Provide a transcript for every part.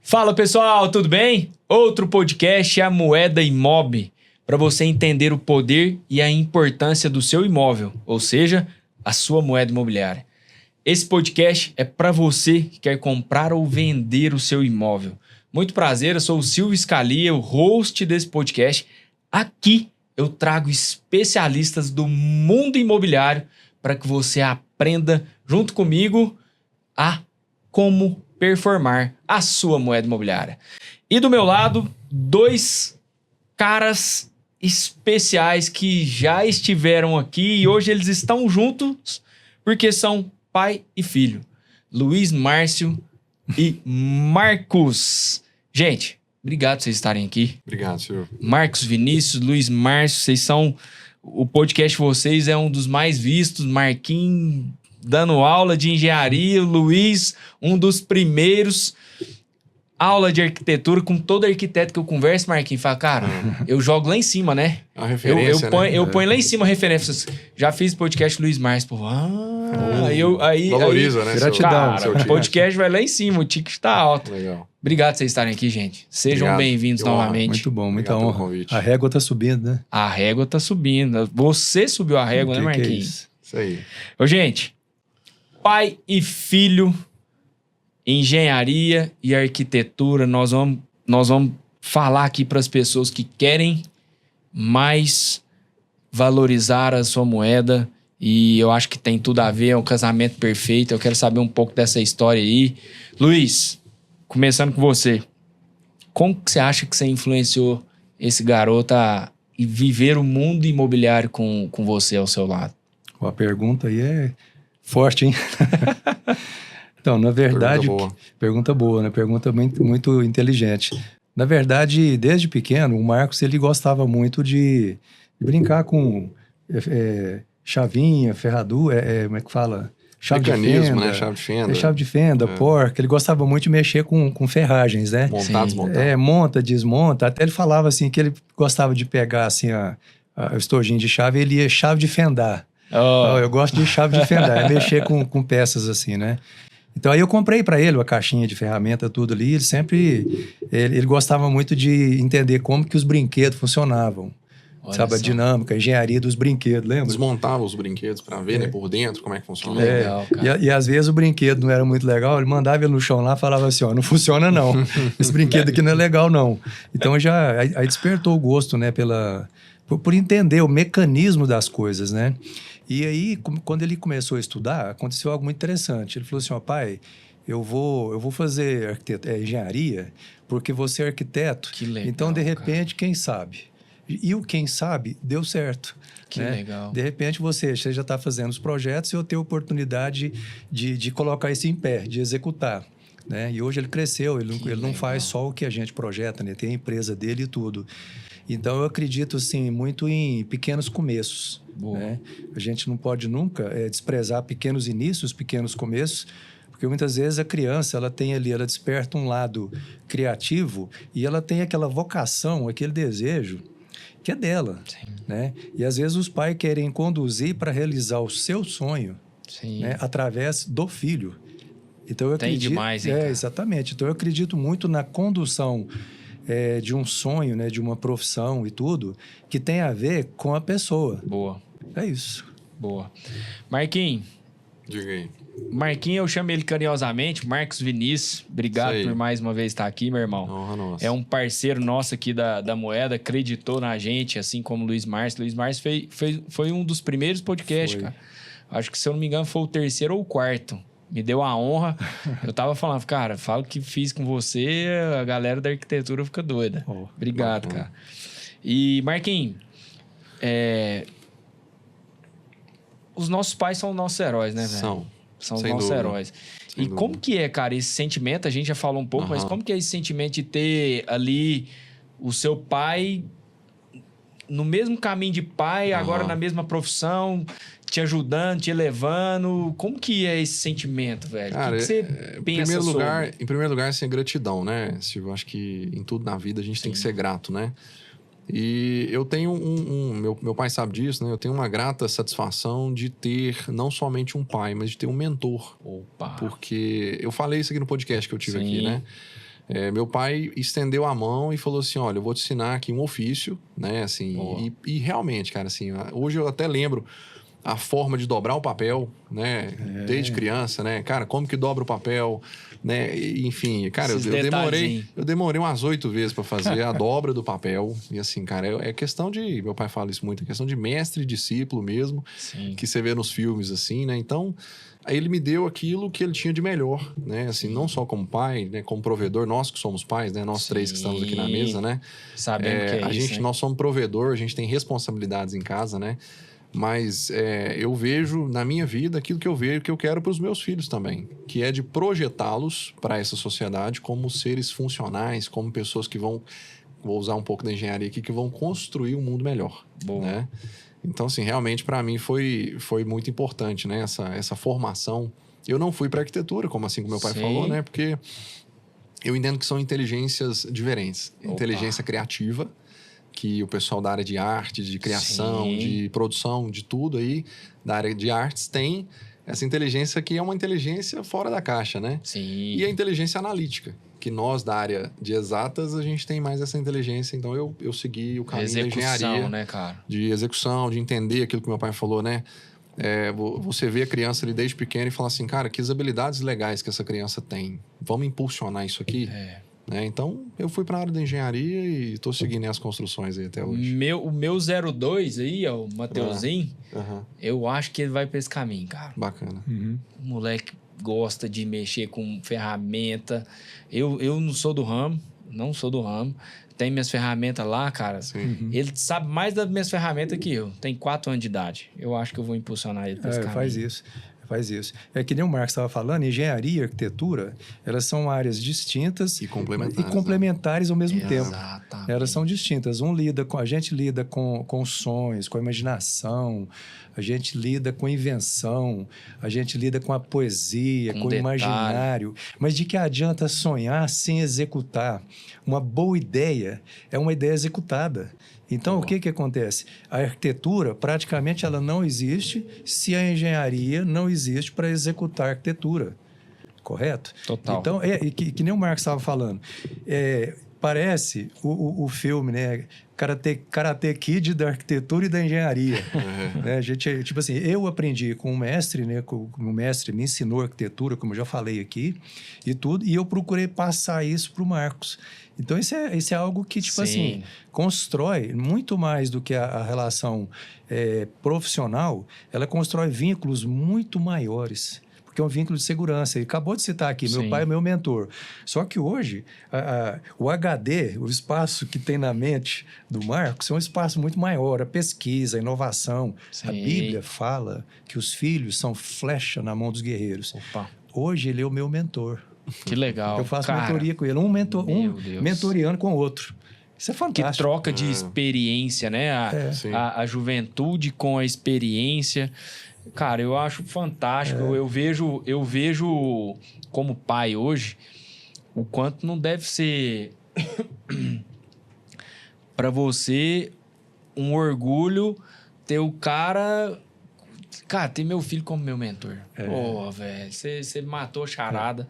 Fala pessoal, tudo bem? Outro podcast é a Moeda Imob, para você entender o poder e a importância do seu imóvel, ou seja, a sua moeda imobiliária. Esse podcast é para você que quer comprar ou vender o seu imóvel. Muito prazer, eu sou o Silvio Scalia, o host desse podcast. Aqui eu trago especialistas do mundo imobiliário para que você aprenda junto comigo a como performar a sua moeda imobiliária. E do meu lado, dois caras especiais que já estiveram aqui e hoje eles estão juntos porque são pai e filho. Luiz Márcio e Marcos. Gente, obrigado por vocês estarem aqui. Obrigado, senhor. Marcos, Vinícius, Luiz Márcio, vocês são... O podcast de vocês é um dos mais vistos. Marquinhos dando aula de engenharia, o Luiz, um dos primeiros. Aula de arquitetura, com todo arquiteto que eu converso, Marquinhos, fala, cara, eu jogo lá em cima, né? É uma referência, eu ponho lá em cima referências. Já fiz podcast Luiz Márcio, pô. Valoriza, né? Gratidão. Cara, o podcast vai lá em cima, o ticket tá alto. Legal. Obrigado por vocês estarem aqui, gente. Sejam Obrigado. bem-vindos Que honra. novamente. Muito bom, muita Obrigado pelo honra. convite. A régua tá subindo, né? A régua tá subindo. Você subiu a régua, né, Que é Marquinhos? isso? Isso aí. Ô, gente, pai e filho, engenharia e arquitetura, nós vamos falar aqui para as pessoas que querem mais valorizar a sua moeda e eu acho que tem tudo a ver, é um casamento perfeito. Eu quero saber um pouco dessa história aí. Luiz, começando com você, como que você acha que você influenciou esse garoto a viver o mundo imobiliário com você ao seu lado? A pergunta aí é forte, hein? Então, na verdade... Pergunta boa, né? Pergunta muito, muito inteligente. Na verdade, desde pequeno, o Marcos, ele gostava muito de brincar com chavinha, ferradura, como é que fala? Chave de Mecanismo, fenda. né? Chave de fenda. Chave de fenda, porca. Ele gostava muito de mexer com ferragens, né? Montar, desmontar. Monta, desmonta. Até ele falava assim que ele gostava de pegar assim o estojinho de chave, ele ia chave de fendar. Eu gosto de chave de fendar, é mexer com peças assim, né? Então aí eu comprei para ele uma caixinha de ferramenta, tudo ali. Ele sempre... Ele gostava muito de entender como que os brinquedos funcionavam. Olha sabe, a só. dinâmica, a engenharia dos brinquedos, lembra? Desmontava os brinquedos para ver, né, por dentro, como é que funciona. Legal, cara. E às vezes o brinquedo não era muito legal, ele mandava ele no chão lá e falava assim, ó, não funciona não, esse brinquedo aqui não é legal não. Então aí despertou o gosto, né, por entender o mecanismo das coisas, né? E aí, quando ele começou a estudar, aconteceu algo muito interessante. Ele falou assim, ó, pai, eu vou fazer engenharia porque você é arquiteto. Que legal, então, de repente, quem sabe? E o quem sabe deu certo. Que né? legal. De repente você já está fazendo os projetos e eu tenho a oportunidade de colocar isso em pé, de executar. Né? E hoje ele cresceu, ele não faz só o que a gente projeta, né? Tem a empresa dele e tudo. Então eu acredito assim, muito em pequenos começos. Né? A gente não pode nunca desprezar pequenos inícios, pequenos começos, porque muitas vezes a criança ela desperta um lado criativo e ela tem aquela vocação, aquele desejo que é dela, né? E às vezes os pais querem conduzir para realizar o seu sonho, né? Através do filho. Então eu acredito, demais, hein, cara? Exatamente. Então eu acredito muito na condução de um sonho, né? De uma profissão e tudo que tem a ver com a pessoa. Boa. É isso. Boa. Marquinhos. Diga aí. Marquinhos, eu chamo ele carinhosamente, Marcos Vinícius. Obrigado por mais uma vez estar aqui, meu irmão. Honra nossa. É um parceiro nosso aqui da Moeda, acreditou na gente, assim como o Luiz Márcio. Luiz Márcio foi um dos primeiros podcasts, cara. Acho que, se eu não me engano, foi o terceiro ou o quarto. Me deu a honra. Eu tava falando, cara, falo que fiz com você, a galera da arquitetura fica doida. Obrigado, cara. E, Marquinhos, os nossos pais são nossos heróis, né, velho? São os nossos heróis. E como que é, cara, esse sentimento? A gente já falou um pouco, mas como que é esse sentimento de ter ali o seu pai no mesmo caminho de pai, agora na mesma profissão, te ajudando, te elevando? Como que é esse sentimento, velho? Cara, o que você pensa sobre? Em primeiro lugar, assim, é gratidão, né, Silvio? Eu acho que em tudo na vida a gente tem que ser grato, né? E eu tenho meu pai sabe disso, né? Eu tenho uma grata satisfação de ter não somente um pai, mas de ter um mentor. Opa! Porque eu falei isso aqui no podcast que eu tive aqui, né? Meu pai estendeu a mão e falou assim, olha, eu vou te ensinar aqui um ofício, né, assim, e realmente, cara, assim, hoje eu até lembro a forma de dobrar o papel, né, desde criança, né, cara, como que dobra o papel, né, enfim, cara, eu demorei umas 8 vezes para fazer a dobra do papel, e assim, cara, é questão de, meu pai fala isso muito, é questão de mestre e discípulo mesmo, que você vê nos filmes, assim, né, então... Aí ele me deu aquilo que ele tinha de melhor, né? Assim, não só como pai, né? Como provedor, nós que somos pais, né? Nós três que estamos aqui na mesa, né? Sabemos que é isso, né? Nós somos provedor, a gente tem responsabilidades em casa, né? Mas eu vejo na minha vida aquilo que eu vejo, que eu quero para os meus filhos também, que é de projetá-los para essa sociedade como seres funcionais, como pessoas que vou usar um pouco da engenharia aqui, que vão construir um mundo melhor, né? Então, assim, realmente para mim foi muito importante, né? Essa formação. Eu não fui para arquitetura, como meu pai falou, né? Porque eu entendo que são inteligências diferentes. Inteligência criativa, que o pessoal da área de arte, de criação, de produção, de tudo aí, da área de artes, tem essa inteligência que é uma inteligência fora da caixa, né? E a inteligência analítica, que nós da área de exatas, a gente tem mais essa inteligência. Então, eu segui o caminho da engenharia. Né, cara? De execução, de entender aquilo que meu pai falou, né? Você vê a criança ali desde pequena e fala assim, cara, que habilidades legais que essa criança tem. Vamos impulsionar isso aqui? Né? Então, eu fui para a área da engenharia e estou seguindo as construções aí até hoje. O meu 02 aí, ó, o Mateuzinho, eu acho que ele vai para esse caminho, cara. Bacana. O moleque gosta de mexer com ferramenta. Eu não sou do ramo, Tem minhas ferramentas lá, cara. Ele sabe mais das minhas ferramentas que eu. Tem 4 anos de idade. Eu acho que eu vou impulsionar ele para esse caminho. Faz isso. É que nem o Marcos estava falando, engenharia e arquitetura, elas são áreas distintas e complementares ao mesmo tempo. Exatamente. Elas são distintas. A gente lida com sonhos, com a imaginação, a gente lida com invenção, a gente lida com a poesia, com o imaginário. Mas de que adianta sonhar sem executar? Uma boa ideia é uma ideia executada. Então, o que acontece? A arquitetura, praticamente, ela não existe se a engenharia não existe para executar a arquitetura. Correto? Total. Então, que nem o Marcos estava falando, parece o filme, né? Karate Kid da arquitetura e da engenharia. Né? A gente, tipo assim, eu aprendi com um mestre, né? O mestre me ensinou arquitetura, como eu já falei aqui, e tudo, e eu procurei passar isso para o Marcos. Então, isso é algo que, tipo assim, constrói muito mais do que a relação profissional, ela constrói vínculos muito maiores. Porque é um vínculo de segurança. Ele acabou de citar aqui, meu pai é meu mentor. Só que hoje, o HD, o espaço que tem na mente do Marcos, é um espaço muito maior. A pesquisa, a inovação. A Bíblia fala que os filhos são flecha na mão dos guerreiros. Hoje, ele é o meu mentor. Que legal. Eu faço mentoria com ele. Um mentoriando com o outro. Isso é fantástico. Que troca de experiência, né? A juventude com a experiência. Cara, eu acho fantástico. Eu vejo como pai hoje o quanto não deve ser para você um orgulho ter o cara... Cara, ter meu filho como meu mentor. Pô, velho, você matou a charada.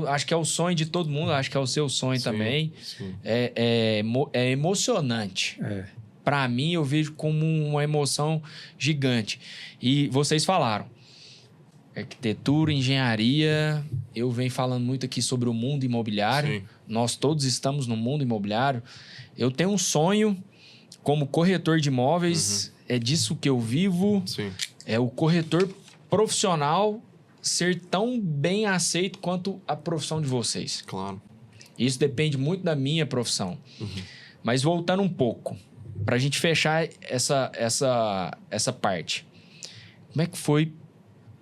Acho que é o sonho de todo mundo, acho que é o seu sonho também. É emocionante. Para mim, eu vejo como uma emoção gigante. E vocês falaram, arquitetura, engenharia, eu venho falando muito aqui sobre o mundo imobiliário. Nós todos estamos no mundo imobiliário. Eu tenho um sonho como corretor de imóveis, é disso que eu vivo. É o corretor profissional ser tão bem aceito quanto a profissão de vocês. Claro. Isso depende muito da minha profissão. Mas voltando um pouco, para a gente fechar essa parte. Como é que foi?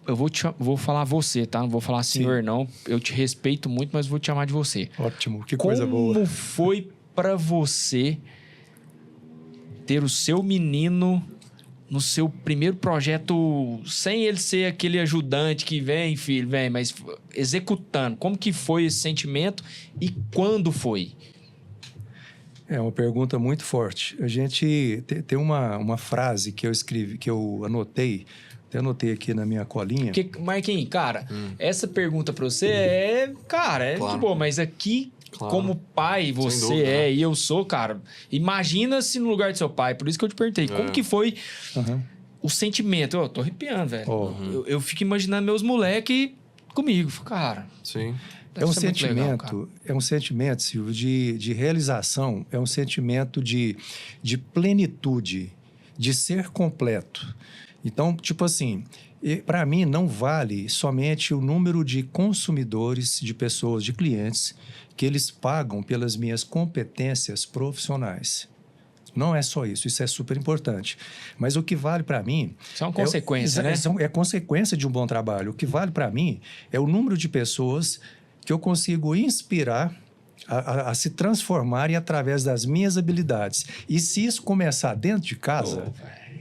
Eu vou falar você, tá? Não vou falar senhor, não. Eu te respeito muito, mas vou te chamar de você. Ótimo, que coisa boa. Como foi para você ter o seu menino no seu primeiro projeto, sem ele ser aquele ajudante que vem, filho, vem, mas executando? Como que foi esse sentimento e quando foi? É uma pergunta muito forte. A gente tem uma frase que eu escrevi, que eu anotei Até anotei aqui na minha colinha. Porque, Marquinhos, cara, essa pergunta pra você é Claro. de boa, mas aqui, Claro. como pai, você dúvida, né? e eu sou, cara, imagina se no lugar do seu pai. Por isso que eu te perguntei, como que foi o sentimento? Eu tô arrepiando, velho. Eu fico imaginando meus moleques comigo. Cara, Sim. É um deve ser muito legal, sentimento, Silvio, de realização, é um sentimento de plenitude, de ser completo. Então, tipo assim, para mim não vale somente o número de consumidores, de pessoas, de clientes, que eles pagam pelas minhas competências profissionais. Não é só isso, isso é super importante. Mas o que vale para mim... Isso é uma consequência, né? É consequência de um bom trabalho. O que vale para mim é o número de pessoas que eu consigo inspirar a se transformarem através das minhas habilidades. E se isso começar dentro de casa,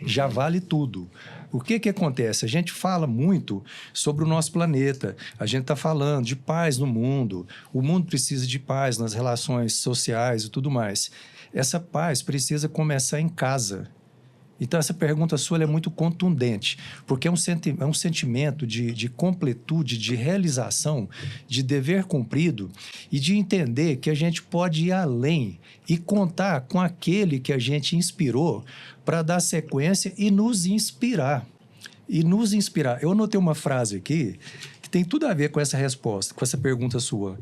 já vale tudo. O que acontece? A gente fala muito sobre o nosso planeta. A gente está falando de paz no mundo. O mundo precisa de paz nas relações sociais e tudo mais. Essa paz precisa começar em casa. Então, essa pergunta sua é muito contundente, porque é um sentimento de completude, de realização, de dever cumprido e de entender que a gente pode ir além e contar com aquele que a gente inspirou para dar sequência e nos inspirar. Eu anotei uma frase aqui que tem tudo a ver com essa resposta, com essa pergunta sua.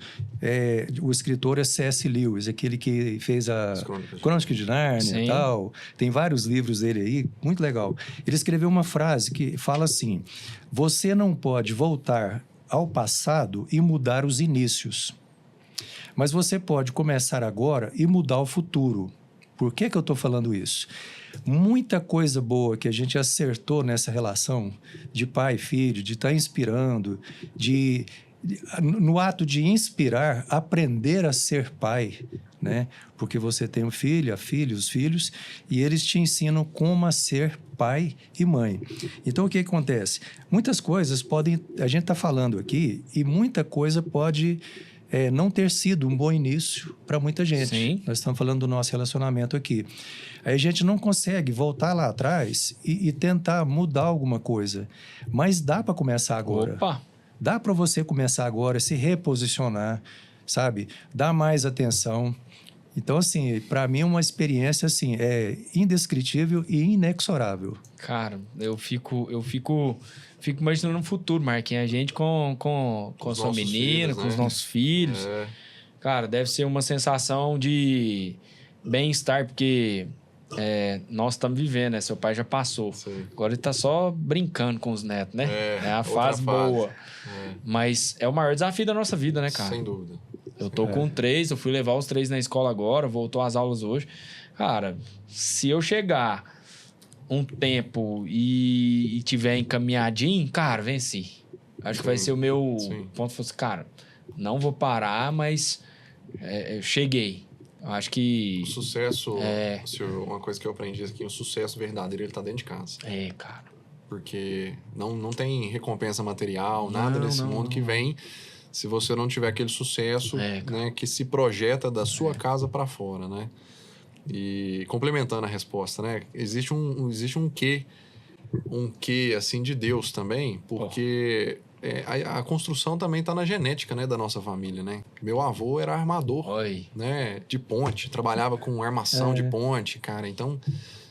O escritor é C.S. Lewis, aquele que fez a Crônica de Nárnia e tal. Tem vários livros dele aí, muito legal. Ele escreveu uma frase que fala assim: você não pode voltar ao passado e mudar os inícios, mas você pode começar agora e mudar o futuro. Por que eu estou falando isso? Muita coisa boa que a gente acertou nessa relação de pai e filho, de estar inspirando, no ato de inspirar, aprender a ser pai, né? Porque você tem um filho, a filha, os filhos, e eles te ensinam como a ser pai e mãe. Então, o que acontece? Muitas coisas a gente está falando aqui, e muita coisa pode... não ter sido um bom início para muita gente. Sim. Nós estamos falando do nosso relacionamento aqui. Aí a gente não consegue voltar lá atrás e tentar mudar alguma coisa. Mas dá para começar agora. Opa! Dá para você começar agora, se reposicionar, sabe? Dar mais atenção. Então, assim, para mim é uma experiência assim, indescritível e inexorável. Cara, eu fico imaginando um futuro, Marquinhos. A gente com sua menina, com os nossos filhos. Cara, deve ser uma sensação de bem-estar, porque nós estamos vivendo, né? Seu pai já passou. Sim. Agora ele tá só brincando com os netos, né? É a fase boa. Mas é o maior desafio da nossa vida, né, cara? Sem dúvida. Eu tô com 3, eu fui levar os 3 na escola agora, voltou às aulas hoje. Cara, se eu chegar um tempo e tiver encaminhadinho, cara, venci. Acho que vai ser o meu ponto. Cara, não vou parar, mas eu cheguei. Eu acho que... O sucesso, uma coisa que eu aprendi aqui, o sucesso verdadeiro, ele tá dentro de casa. Cara. Porque não tem recompensa material, nada nesse mundo que vem se você não tiver aquele sucesso, né, que se projeta da sua casa para fora, né? E complementando a resposta, né? Existe um quê assim de Deus também, porque a construção também está na genética, né, da nossa família, né? Meu avô era armador, né, de ponte, trabalhava com armação de ponte, cara. Então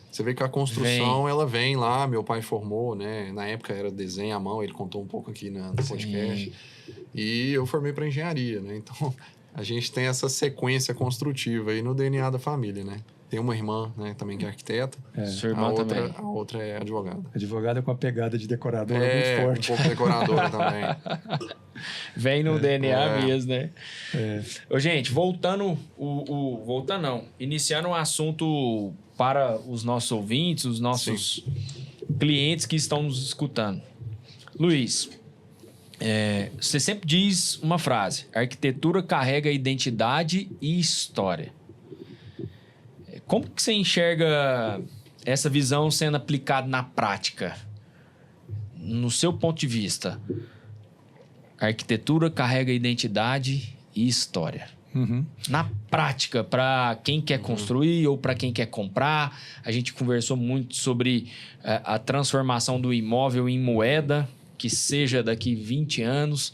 você vê que a construção ela vem lá, meu pai formou, né? Na época era desenho à mão, ele contou um pouco aqui no podcast. E eu formei para engenharia, né? Então a gente tem essa sequência construtiva aí no DNA da família, né? Tem uma irmã, né, também que é arquiteta. Sua irmã também. A outra é advogada. Advogada com a pegada de decoradora muito forte. Um pouco decoradora também. Vem no DNA mesmo, né? Ô, gente, iniciando um assunto para os nossos ouvintes, os nossos clientes que estão nos escutando. Luiz, você sempre diz uma frase: a arquitetura carrega identidade e história. Como que você enxerga essa visão sendo aplicada na prática? No seu ponto de vista, a arquitetura carrega identidade e história. Na prática, para quem quer construir ou para quem quer comprar. A gente conversou muito sobre a transformação do imóvel em moeda, que seja daqui 20 anos.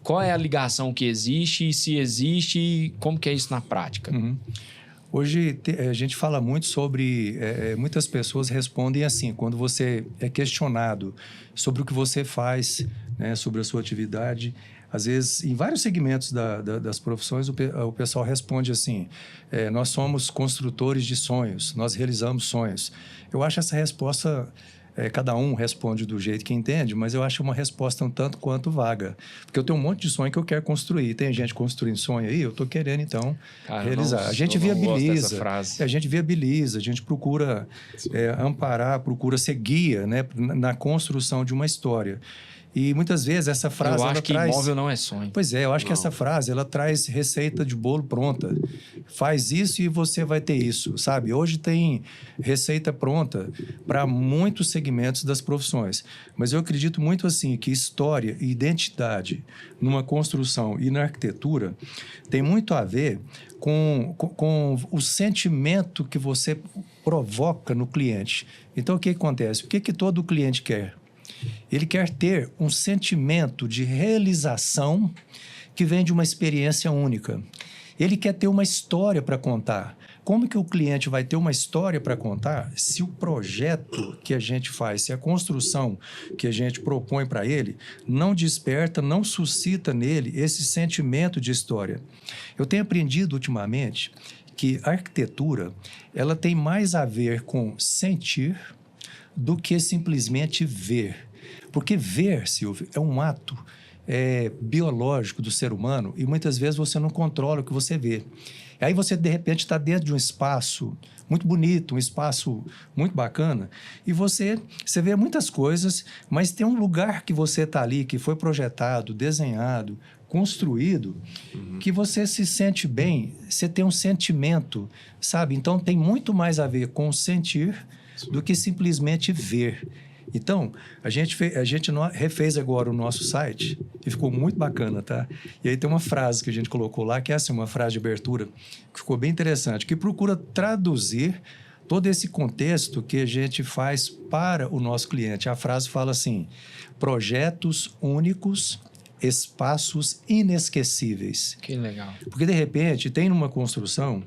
Qual é a ligação que existe e se existe, como que é isso na prática? Hoje a gente fala muito sobre... muitas pessoas respondem assim, quando você é questionado sobre o que você faz, né, sobre a sua atividade. Às vezes, em vários segmentos das profissões, o pessoal responde assim, nós somos construtores de sonhos, nós realizamos sonhos. Eu acho essa resposta... cada um responde do jeito que entende, mas eu acho uma resposta um tanto quanto vaga. Porque eu tenho um monte de sonho que eu quero construir. Tem gente construindo sonho aí, eu estou querendo, então, realizar. A gente viabiliza, a gente procura amparar, procura ser guia, né, na construção de uma história. E muitas vezes essa frase... Eu acho que imóvel não é sonho. Pois é, eu acho que essa frase, ela traz receita de bolo pronta. Faz isso e você vai ter isso, sabe? Hoje tem receita pronta para muitos segmentos das profissões. Mas eu acredito muito assim, que história e identidade numa construção e na arquitetura tem muito a ver com o sentimento que você provoca no cliente. Então, o que acontece? O que todo cliente quer? Ele quer ter um sentimento de realização que vem de uma experiência única. Ele quer ter uma história para contar. Como que o cliente vai ter uma história para contar se o projeto que a gente faz, se a construção que a gente propõe para ele, não desperta, não suscita nele esse sentimento de história? Eu tenho aprendido ultimamente que a arquitetura, ela tem mais a ver com sentir do que simplesmente ver. Porque ver, Silvio, é um ato biológico do ser humano e muitas vezes você não controla o que você vê. E aí você, de repente, está dentro de um espaço muito bonito, um espaço muito bacana, e você vê muitas coisas, mas tem um lugar que você está ali, que foi projetado, desenhado, construído, que você se sente bem, você tem um sentimento, sabe? Então, tem muito mais a ver com sentir do que simplesmente ver. Então, a gente refez agora o nosso site e ficou muito bacana, tá? E aí tem uma frase que a gente colocou lá, que é assim, uma frase de abertura, que ficou bem interessante, que procura traduzir todo esse contexto que a gente faz para o nosso cliente. A frase fala assim, projetos únicos, espaços inesquecíveis. Que legal. Porque, de repente, tem numa construção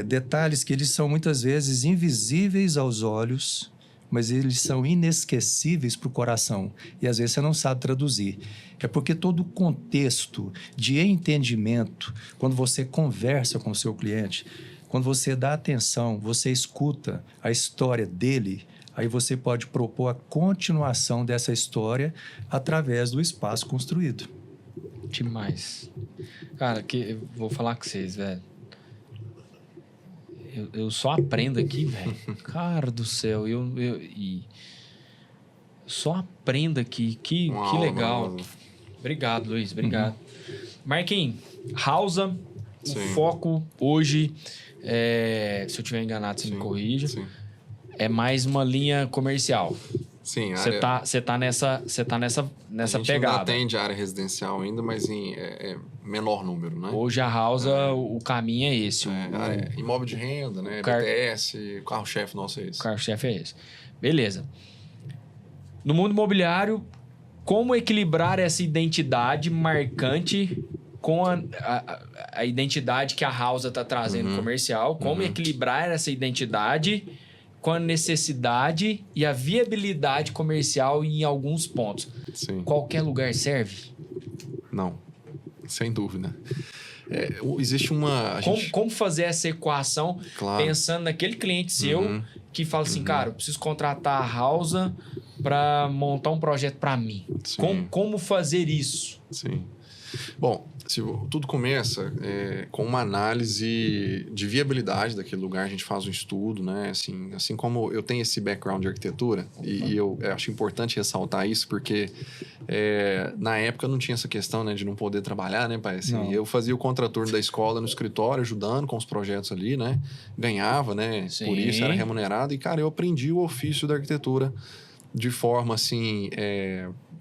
detalhes que eles são muitas vezes invisíveis aos olhos, mas eles são inesquecíveis para o coração. E, às vezes, você não sabe traduzir. É porque todo o contexto de entendimento, quando você conversa com o seu cliente, quando você dá atenção, você escuta a história dele, aí você pode propor a continuação dessa história através do espaço construído. Demais. Cara, eu vou falar com vocês, velho. Eu só aprendo aqui, velho. Cara do céu, e só aprendo aqui. Que legal. Obrigado, Luiz. Obrigado. Marquinhos, Hausa, o foco hoje, se eu estiver enganado, você me corrija. Sim. É mais uma linha comercial. Sim, você tá nessa pegada. Ainda atende a área residencial ainda, mas em menor número, né? Hoje a Hausa, o caminho é esse. Imóvel de renda, né? BTS, o carro-chefe nosso é esse. O carro-chefe é esse. Beleza. No mundo imobiliário, como equilibrar essa identidade marcante com a identidade que a Hausa está trazendo comercial? Como equilibrar essa identidade com a necessidade e a viabilidade comercial em alguns pontos? Sim. Qualquer lugar serve? Não, sem dúvida. Existe uma... Como fazer essa equação, claro, pensando naquele cliente seu que fala assim, cara, eu preciso contratar a Hausa para montar um projeto para mim. Como fazer isso? Sim. Bom, tudo começa com uma análise de viabilidade daquele lugar. A gente faz um estudo, né? Assim como eu tenho esse background de arquitetura, e eu acho importante ressaltar isso, porque na época não tinha essa questão, né, de não poder trabalhar, né, pai? Assim, eu fazia o contraturno da escola no escritório, ajudando com os projetos ali, né? Ganhava, né? Sim. Por isso era remunerado. E, cara, eu aprendi o ofício da arquitetura de forma, assim,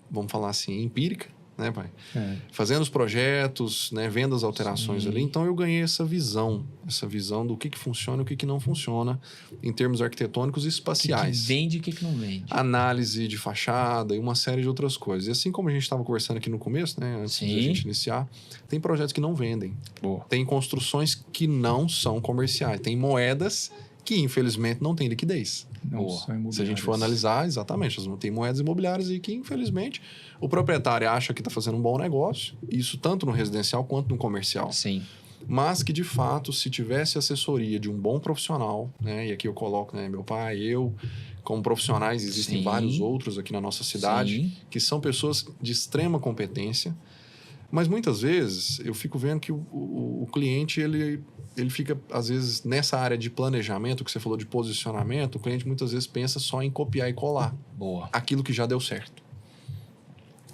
vamos falar assim, empírica. né, pai? É. Fazendo os projetos, né, vendo as alterações ali. Então, eu ganhei essa visão do que funciona e o que não funciona em termos arquitetônicos e O que espaciais. vende e o que não vende. Análise de fachada e uma série de outras coisas. E assim como a gente estava conversando aqui no começo, né, antes de a gente iniciar, tem projetos que não vendem. Boa. Tem construções que não são comerciais. Tem moedas que, infelizmente, não têm liquidez. Não Boa. são Se a gente for imobiliárias. analisar, exatamente, tem moedas imobiliárias aí que, infelizmente, o proprietário acha que está fazendo um bom negócio, isso tanto no residencial quanto no comercial. Sim. Mas que, de fato, se tivesse assessoria de um bom profissional, né, e aqui eu coloco, né, meu pai, eu, como profissionais, existem Sim. vários outros aqui na nossa cidade, Sim. que são pessoas de extrema competência, mas muitas vezes eu fico vendo que o cliente, ele fica, às vezes, nessa área de planejamento, que você falou de posicionamento, o cliente muitas vezes pensa só em copiar e colar Boa. aquilo que já deu certo.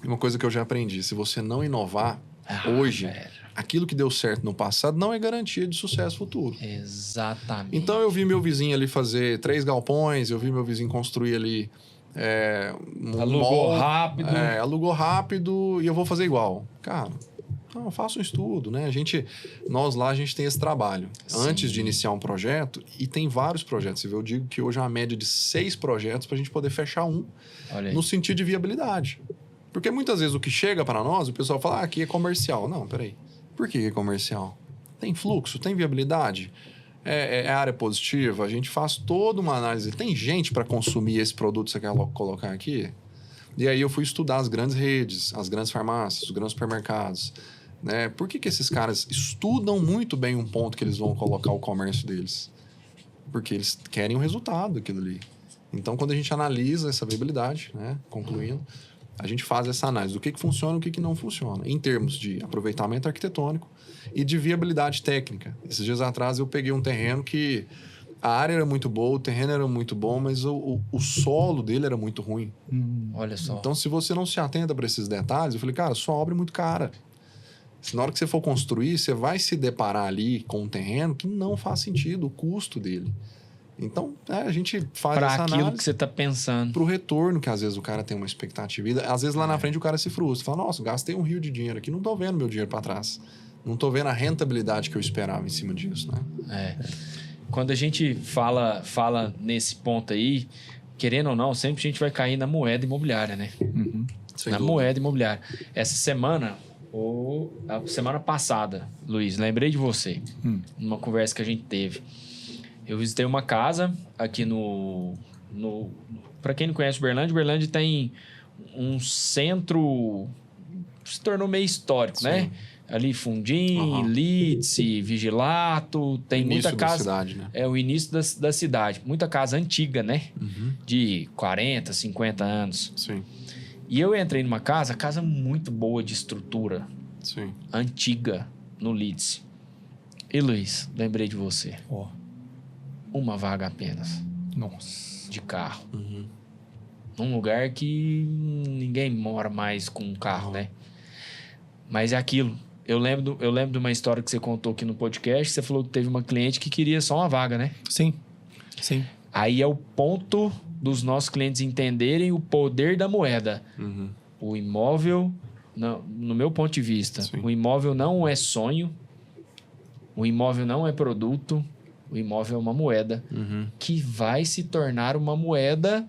E uma coisa que eu já aprendi, se você não inovar hoje, velho. aquilo que deu certo no passado não é garantia de sucesso futuro. Exatamente. Então eu vi meu vizinho ali fazer 3 galpões, eu vi meu vizinho construir ali Alugou rápido. alugou rápido e eu vou fazer igual. Cara, não, faça um estudo, né? Nós lá, a gente tem esse trabalho. Sim. Antes de iniciar um projeto, e tem vários projetos. Eu digo que hoje é uma média de 6 projetos para a gente poder fechar um, Olha aí. no sentido de viabilidade. Porque muitas vezes o que chega para nós, o pessoal fala, aqui é comercial. Não, peraí. Por que é comercial? Tem fluxo, tem viabilidade, é área positiva, a gente faz toda uma análise. Tem gente para consumir esse produto que você quer colocar aqui? E aí eu fui estudar as grandes redes, as grandes farmácias, os grandes supermercados. Né? Por que esses caras estudam muito bem um ponto que eles vão colocar o comércio deles? Porque eles querem o resultado daquilo ali. Então, quando a gente analisa essa viabilidade, né? Concluindo, a gente faz essa análise do que funciona e o que não funciona, em termos de aproveitamento arquitetônico e de viabilidade técnica. Esses dias atrás eu peguei um terreno que a área era muito boa, o terreno era muito bom, mas o solo dele era muito ruim. Olha só. Então, se você não se atenta para esses detalhes, eu falei, cara, sua obra é muito cara. Se na hora que você for construir, você vai se deparar ali com um terreno que não faz sentido, o custo dele. Então, a gente faz Para essa aquilo análise que você está pensando. pro retorno, que às vezes o cara tem uma expectativa. E, às vezes lá na frente o cara se frustra. Fala, nossa, gastei um rio de dinheiro aqui, não tô vendo meu dinheiro para trás. Não tô vendo a rentabilidade que eu esperava em cima disso, né? Quando a gente fala nesse ponto aí, querendo ou não, sempre a gente vai cair na moeda imobiliária, né? Sem Na dúvida. moeda imobiliária. Essa semana, ou a semana passada, Luiz, lembrei de você. Numa conversa que a gente teve. Eu visitei uma casa aqui para quem não conhece Uberlândia tem um centro, se tornou meio histórico, né? Ali Fundim, Lídice, Vigilato, tem Início muita da casa. cidade, né? É o início da cidade. Muita casa antiga, né? De 40, 50 anos. Sim, E eu entrei numa casa muito boa de estrutura, sim. antiga, no Lídice. E Luiz, lembrei de você. Ó, Uma vaga apenas nossa. de carro. Num lugar que ninguém mora mais com um carro, né? Mas é aquilo. Eu lembro de uma história que você contou aqui no podcast. Você falou que teve uma cliente que queria só uma vaga, né? Sim, sim. Aí é o ponto dos nossos clientes entenderem o poder da moeda. O imóvel, no meu ponto de vista, Sim. o imóvel não é sonho, o imóvel não é produto, o imóvel é uma moeda que vai se tornar uma moeda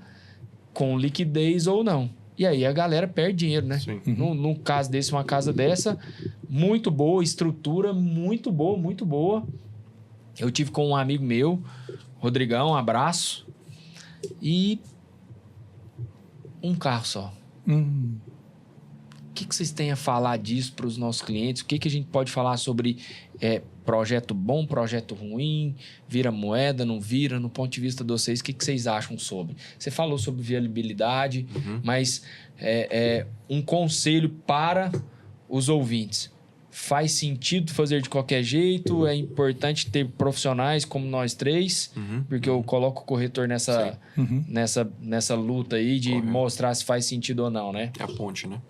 com liquidez ou não. E aí a galera perde dinheiro, né? Sim. Num caso desse, uma casa dessa, muito boa, estrutura muito boa, muito boa. Eu tive com um amigo meu, Rodrigão, um abraço. E um carro só. O que vocês têm a falar disso para os nossos clientes? O que a gente pode falar sobre projeto bom, projeto ruim, vira moeda, não vira? No ponto de vista de vocês, o que vocês acham sobre? Você falou sobre viabilidade, mas um conselho para os ouvintes. Faz sentido fazer de qualquer jeito? É importante ter profissionais como nós três, porque eu coloco o corretor nessa luta aí de mostrar se faz sentido ou não, né? É a ponte, né?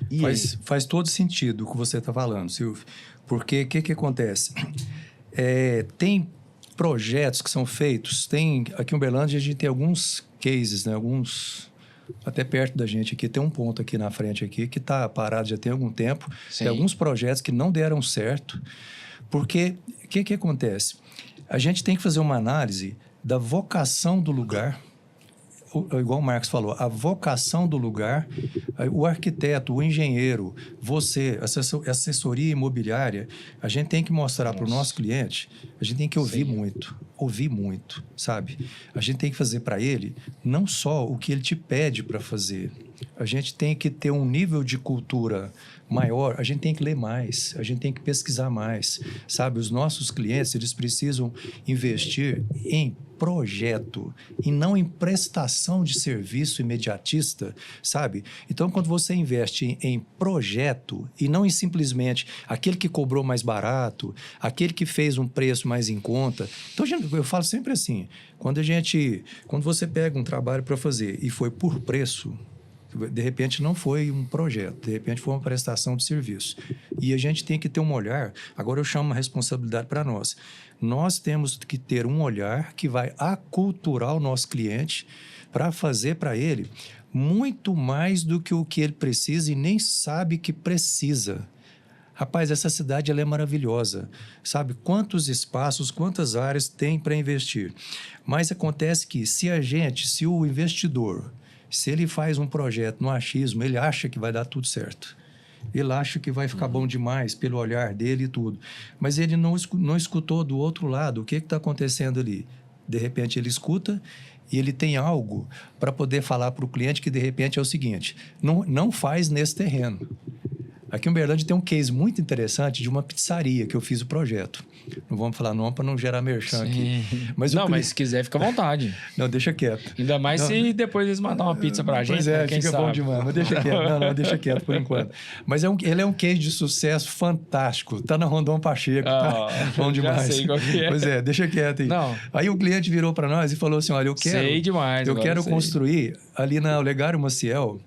E Faz todo sentido o que você está falando, Silvio. Porque o que acontece? Tem projetos que são feitos, aqui em Uberlândia a gente tem alguns cases, né? até perto da gente aqui, tem um ponto aqui na frente aqui que está parado já tem algum tempo. Sim. Tem alguns projetos que não deram certo, porque o que acontece? A gente tem que fazer uma análise da vocação do lugar, igual o Marcos falou, a vocação do lugar, o arquiteto, o engenheiro, você, assessoria imobiliária, a gente tem que mostrar para o nosso cliente, a gente tem que ouvir muito, sabe? A gente tem que fazer para ele não só o que ele te pede para fazer, a gente tem que ter um nível de cultura maior, a gente tem que ler mais, a gente tem que pesquisar mais, sabe? Os nossos clientes, eles precisam investir em projeto e não em prestação de serviço imediatista, sabe? Então, quando você investe em projeto e não em simplesmente aquele que cobrou mais barato, aquele que fez um preço mais em conta. Então, eu falo sempre assim, quando você pega um trabalho para fazer e foi por preço, de repente não foi um projeto, de repente foi uma prestação de serviço. E a gente tem que ter um olhar, agora eu chamo uma responsabilidade para nós. Nós temos que ter um olhar que vai aculturar o nosso cliente para fazer para ele muito mais do que o que ele precisa e nem sabe que precisa. Rapaz, essa cidade ela é maravilhosa, sabe? Quantos espaços, quantas áreas tem para investir. Mas acontece que se o investidor, se ele faz um projeto no achismo, ele acha que vai dar tudo certo. Ele acha que vai ficar bom demais pelo olhar dele e tudo. Mas ele não escutou do outro lado o que está acontecendo ali. De repente ele escuta e ele tem algo para poder falar para o cliente que de repente é o seguinte, não faz nesse terreno. Aqui em Uberlândia tem um case muito interessante de uma pizzaria que eu fiz o projeto. Não vamos falar nome para não gerar merchan aqui. Mas se quiser, fica à vontade. Não, deixa quieto. Ainda mais se depois eles mandar uma pizza pra gente. Pois é, fica bom demais. Mas deixa quieto. Não, deixa quieto por enquanto. Mas ele é um case de sucesso fantástico. Tá na Rondon Pacheco, tá bom demais. Já sei qual que é. Pois é, deixa quieto aí. Não. Aí o cliente virou para nós e falou assim, olha, eu quero construir ali na Olegário Maciel,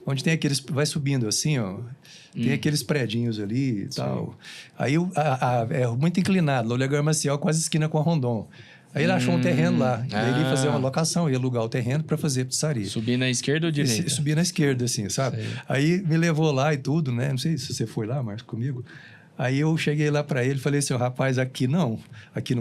onde tem aqueles... Vai subindo assim, ó. Tem aqueles predinhos ali e tal. Aí é muito inclinado. O Olegário Maciel quase esquina com a Rondon. Aí ele achou um terreno lá. E aí ele ia fazer uma locação, ia alugar o terreno para fazer pizzaria. Subir na esquerda ou direita? Subir na esquerda, assim, sabe? Sei. Aí me levou lá e tudo, né? Não sei se você foi lá, Marcos, comigo. Aí eu cheguei lá para ele e falei assim, rapaz, aqui não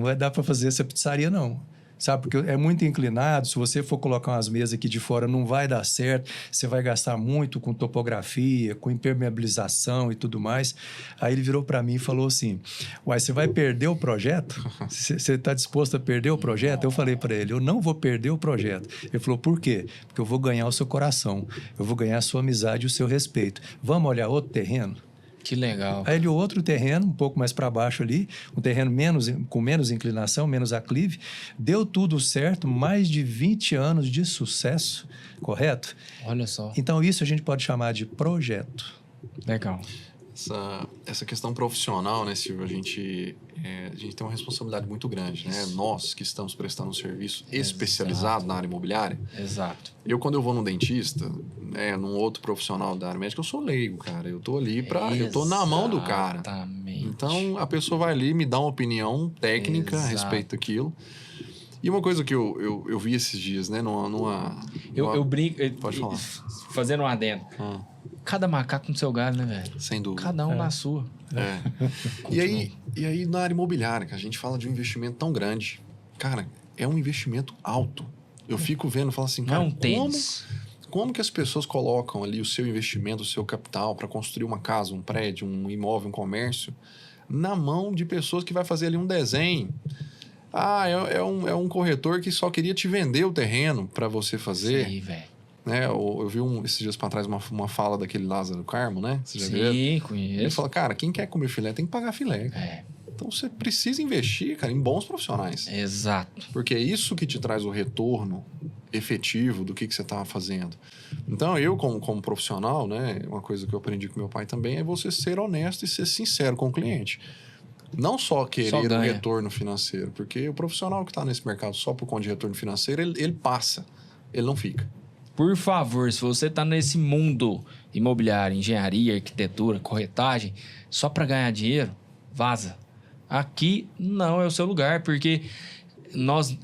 vai dar para fazer essa pizzaria, não. Sabe, porque é muito inclinado, se você for colocar umas mesas aqui de fora, não vai dar certo, você vai gastar muito com topografia, com impermeabilização e tudo mais. Aí ele virou para mim e falou assim, uai, você vai perder o projeto? Você está disposto a perder o projeto? Eu falei para ele, eu não vou perder o projeto. Ele falou, por quê? Porque eu vou ganhar o seu coração, eu vou ganhar a sua amizade e o seu respeito. Vamos olhar outro terreno? Que legal. Aí ele outro terreno, um pouco mais para baixo ali, um terreno com menos inclinação, menos aclive. Deu tudo certo, mais de 20 anos de sucesso, correto? Olha só. Então isso a gente pode chamar de projeto. Legal. Essa questão profissional, né, Silvio, a gente tem uma responsabilidade muito grande, né? Nós que estamos prestando um serviço especializado na área imobiliária. Exato. Quando eu vou num dentista, num outro profissional da área médica, eu sou leigo, cara. Eu tô ali eu tô na mão do cara. Exatamente. Então, a pessoa vai ali, me dá uma opinião técnica a respeito daquilo. E uma coisa que eu vi esses dias, né, Eu brinco... Pode falar. Fazendo um adendo. Cada macaco com seu galho, né, velho? Sem dúvida. Cada um na sua. E aí, na área imobiliária, que a gente fala de um investimento tão grande. Cara, é um investimento alto. Eu fico vendo e falo assim, cara, como que as pessoas colocam ali o seu investimento, o seu capital para construir uma casa, um prédio, um imóvel, um comércio, na mão de pessoas que vai fazer ali um desenho. É um corretor que só queria te vender o terreno para você fazer. Sim, velho. Eu vi esses dias para trás uma fala daquele Lázaro Carmo, né? Você já viu? Sim, conheço. Ele fala, cara, quem quer comer filé tem que pagar filé. Então você precisa investir, cara, em bons profissionais. Exato. Porque é isso que te traz o retorno efetivo do que você está fazendo. Então, eu como profissional, né? Uma coisa que eu aprendi com meu pai também é você ser honesto e ser sincero com o cliente. Não só querer um retorno financeiro, porque o profissional que está nesse mercado só por conta de retorno financeiro, ele passa, ele não fica. Por favor, se você está nesse mundo imobiliário, engenharia, arquitetura, corretagem, só para ganhar dinheiro, vaza. Aqui não é o seu lugar, porque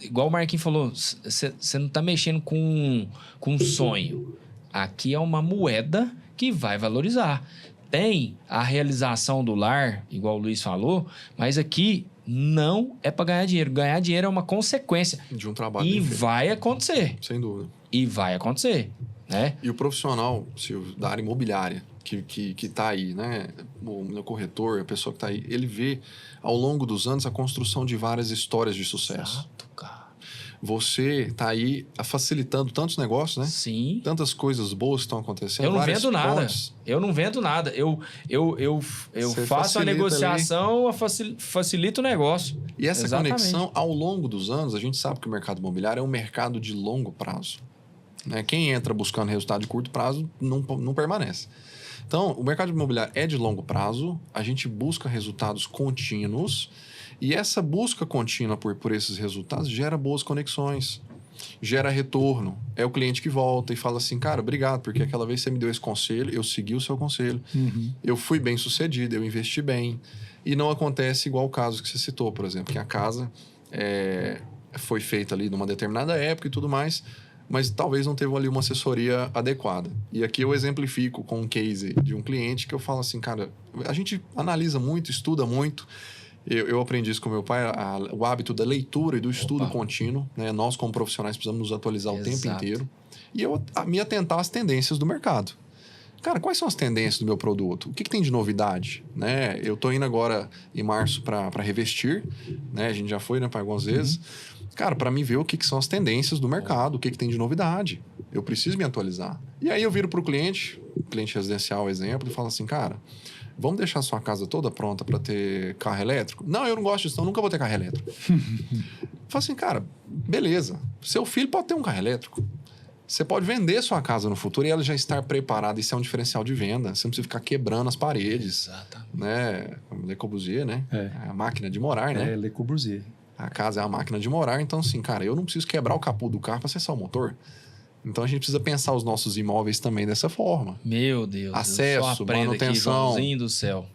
igual o Marquinhos falou, você não tá mexendo com um sonho. Aqui é uma moeda que vai valorizar. Tem a realização do lar, igual o Luiz falou, mas aqui não é para ganhar dinheiro. Ganhar dinheiro é uma consequência. De um trabalho E bem feito. vai acontecer. Sem dúvida. E vai acontecer, né? E o profissional, Silvio, da área imobiliária, que tá aí, né? O meu corretor, a pessoa que tá aí, ele vê ao longo dos anos a construção de várias histórias de sucesso. Exato, cara. Você tá aí facilitando tantos negócios, né? Sim. Tantas coisas boas que estão acontecendo. Eu não várias vendo nada. pontes. Eu não vendo nada. Eu Você faço a facilita negociação, facilito o negócio. E essa Exatamente. conexão, ao longo dos anos, a gente sabe que o mercado imobiliário é um mercado de longo prazo. Né? Quem entra buscando resultado de curto prazo não permanece. Então, o mercado imobiliário é de longo prazo, a gente busca resultados contínuos e essa busca contínua por esses resultados gera boas conexões, gera retorno. É o cliente que volta e fala assim, cara, obrigado, porque aquela vez você me deu esse conselho, eu segui o seu conselho, eu fui bem sucedido, eu investi bem. E não acontece igual o caso que você citou, por exemplo, que a casa foi feita ali numa determinada época e tudo mais, mas talvez não teve ali uma assessoria adequada. E aqui eu exemplifico com um case de um cliente que eu falo assim, cara, a gente analisa muito, estuda muito. Eu aprendi isso com meu pai, o hábito da leitura e do estudo contínuo. Né? Nós, como profissionais, precisamos nos atualizar o tempo inteiro. E eu me atentar às tendências do mercado. Cara, quais são as tendências do meu produto? O que tem de novidade? Né? Eu tô indo agora em março para revestir. Né? A gente já foi, né, para algumas vezes. Cara, para mim ver o que são as tendências do mercado, o que tem de novidade. Eu preciso me atualizar. E aí eu viro para o cliente residencial, exemplo, e falo assim, cara, vamos deixar a sua casa toda pronta para ter carro elétrico? Não, eu não gosto disso, então nunca vou ter carro elétrico. Falo assim, cara, beleza. Seu filho pode ter um carro elétrico. Você pode vender sua casa no futuro e ela já estar preparada. Isso é um diferencial de venda. Você não precisa ficar quebrando as paredes. Exatamente. Né? Le Corbusier, né? É a máquina de morar, né? É, Le Corbusier. A casa é a máquina de morar. Então, assim, cara, eu não preciso quebrar o capô do carro para acessar o motor. Então, a gente precisa pensar os nossos imóveis também dessa forma. Meu Deus. Acesso, manutenção. Aqui, do céu.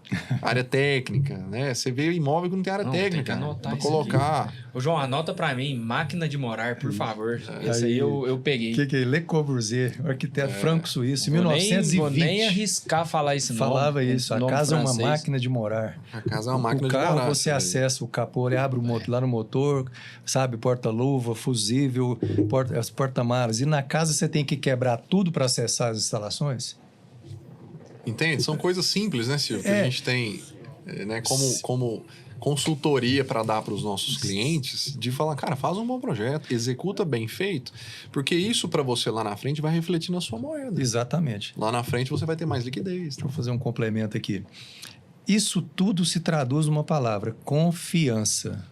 Área técnica, né? Você vê imóvel que não tem área técnica. Para colocar. Aqui. Ô, João, anota pra mim, máquina de morar, por favor. Esse aí eu peguei. O que é? Le Corbusier, arquiteto franco-suíço, 1920. Vou nem arriscar falar esse nome. Falava isso. A casa francês. é uma máquina de morar. A casa é uma máquina de morar. O carro, você acessa o capô, ele abre o motor, lá no motor, sabe? Porta-luva, fusível, porta-malas. E na casa você tem que quebrar tudo para acessar as instalações? Entende? São coisas simples, né, Silvio? Que a gente tem né, como consultoria para dar para os nossos clientes, de falar, cara, faz um bom projeto, executa bem feito, porque isso para você lá na frente vai refletir na sua moeda. Exatamente. Lá na frente você vai ter mais liquidez. Deixa eu fazer um complemento aqui. Isso tudo se traduz numa palavra, confiança.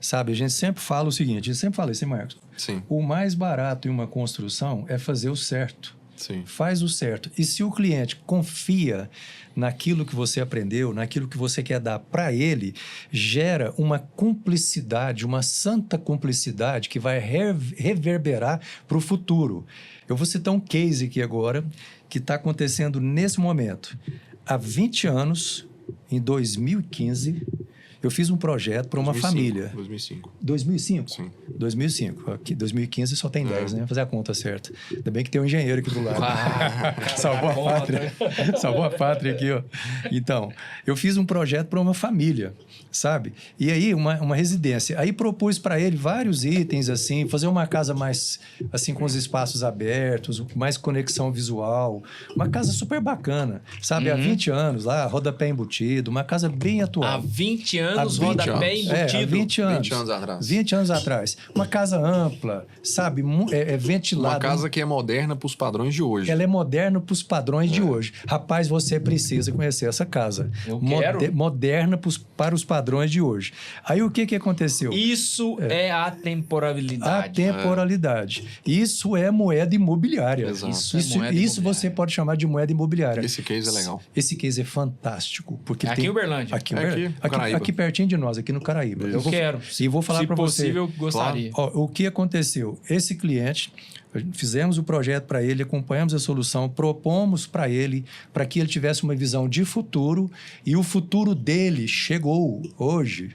Sabe, a gente sempre fala o seguinte, a gente sempre fala isso, hein, Marcos? Sim. O mais barato em uma construção é fazer o certo. Sim. Faz o certo. E se o cliente confia naquilo que você aprendeu, naquilo que você quer dar para ele, gera uma cumplicidade, uma santa cumplicidade que vai reverberar para o futuro. Eu vou citar um case aqui agora que está acontecendo nesse momento. Há 20 anos, em 2015... eu fiz um projeto para uma família. 2005. 2005? Sim. 2005. Aqui, 2015 só tem 10, né? Vou fazer a conta certa. Ainda bem que tem um engenheiro aqui do lado. Salvou a pátria. Salvou a pátria aqui, ó. Então, eu fiz um projeto para uma família, sabe? E aí, uma residência. Aí propus para ele vários itens, assim, fazer uma casa mais, assim, com os espaços abertos, mais conexão visual. Uma casa super bacana, sabe? Há 20 anos lá, rodapé embutido, uma casa bem atual. Há 20 anos, Há 20 rodapé anos. embutido. Há 20 anos. 20 anos atrás. 20 anos atrás. Uma casa ampla, sabe? Ventilada. Uma casa que é moderna para os padrões de hoje. Ela é moderna para os padrões de hoje. Rapaz, você precisa conhecer essa casa. Eu quero. Moderna para os padrões de hoje. Aí o que aconteceu? Isso é a temporalidade. A temporalidade. Isso é moeda imobiliária. Exato. Isso é moeda Isso imobiliária. você pode chamar de moeda imobiliária. Esse case é legal. Esse case é fantástico. Porque Aqui em Uberlândia. Aqui, no Caraíba. aqui pertinho de nós, aqui no Caraíba. Eu quero. E vou falar para você. Se possível, gostaria. Ó, o que aconteceu? Esse cliente, fizemos o projeto para ele, acompanhamos a solução, propomos para ele, para que ele tivesse uma visão de futuro, e o futuro dele chegou hoje.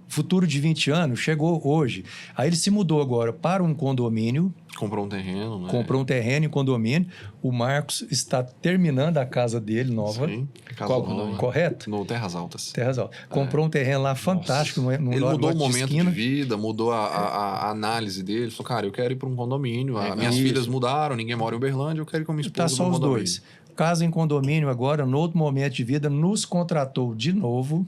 Futuro de 20 anos chegou hoje. Aí ele se mudou agora para um condomínio. Comprou um terreno, né? Comprou um terreno em condomínio. O Marcos está terminando a casa dele nova. Sim, casa Qual nova. condomínio? Correto? No Terras Altas. Terras Altas. Comprou um terreno lá fantástico. Num Ele lote mudou o de momento esquina. de vida, mudou a análise dele. Falou, cara, eu quero ir para um condomínio. Minhas isso. filhas mudaram, ninguém mora em Uberlândia, eu quero ir com a minha esposa Tá só para um os condomínio. dois. Casa em condomínio agora, no outro momento de vida, nos contratou de novo.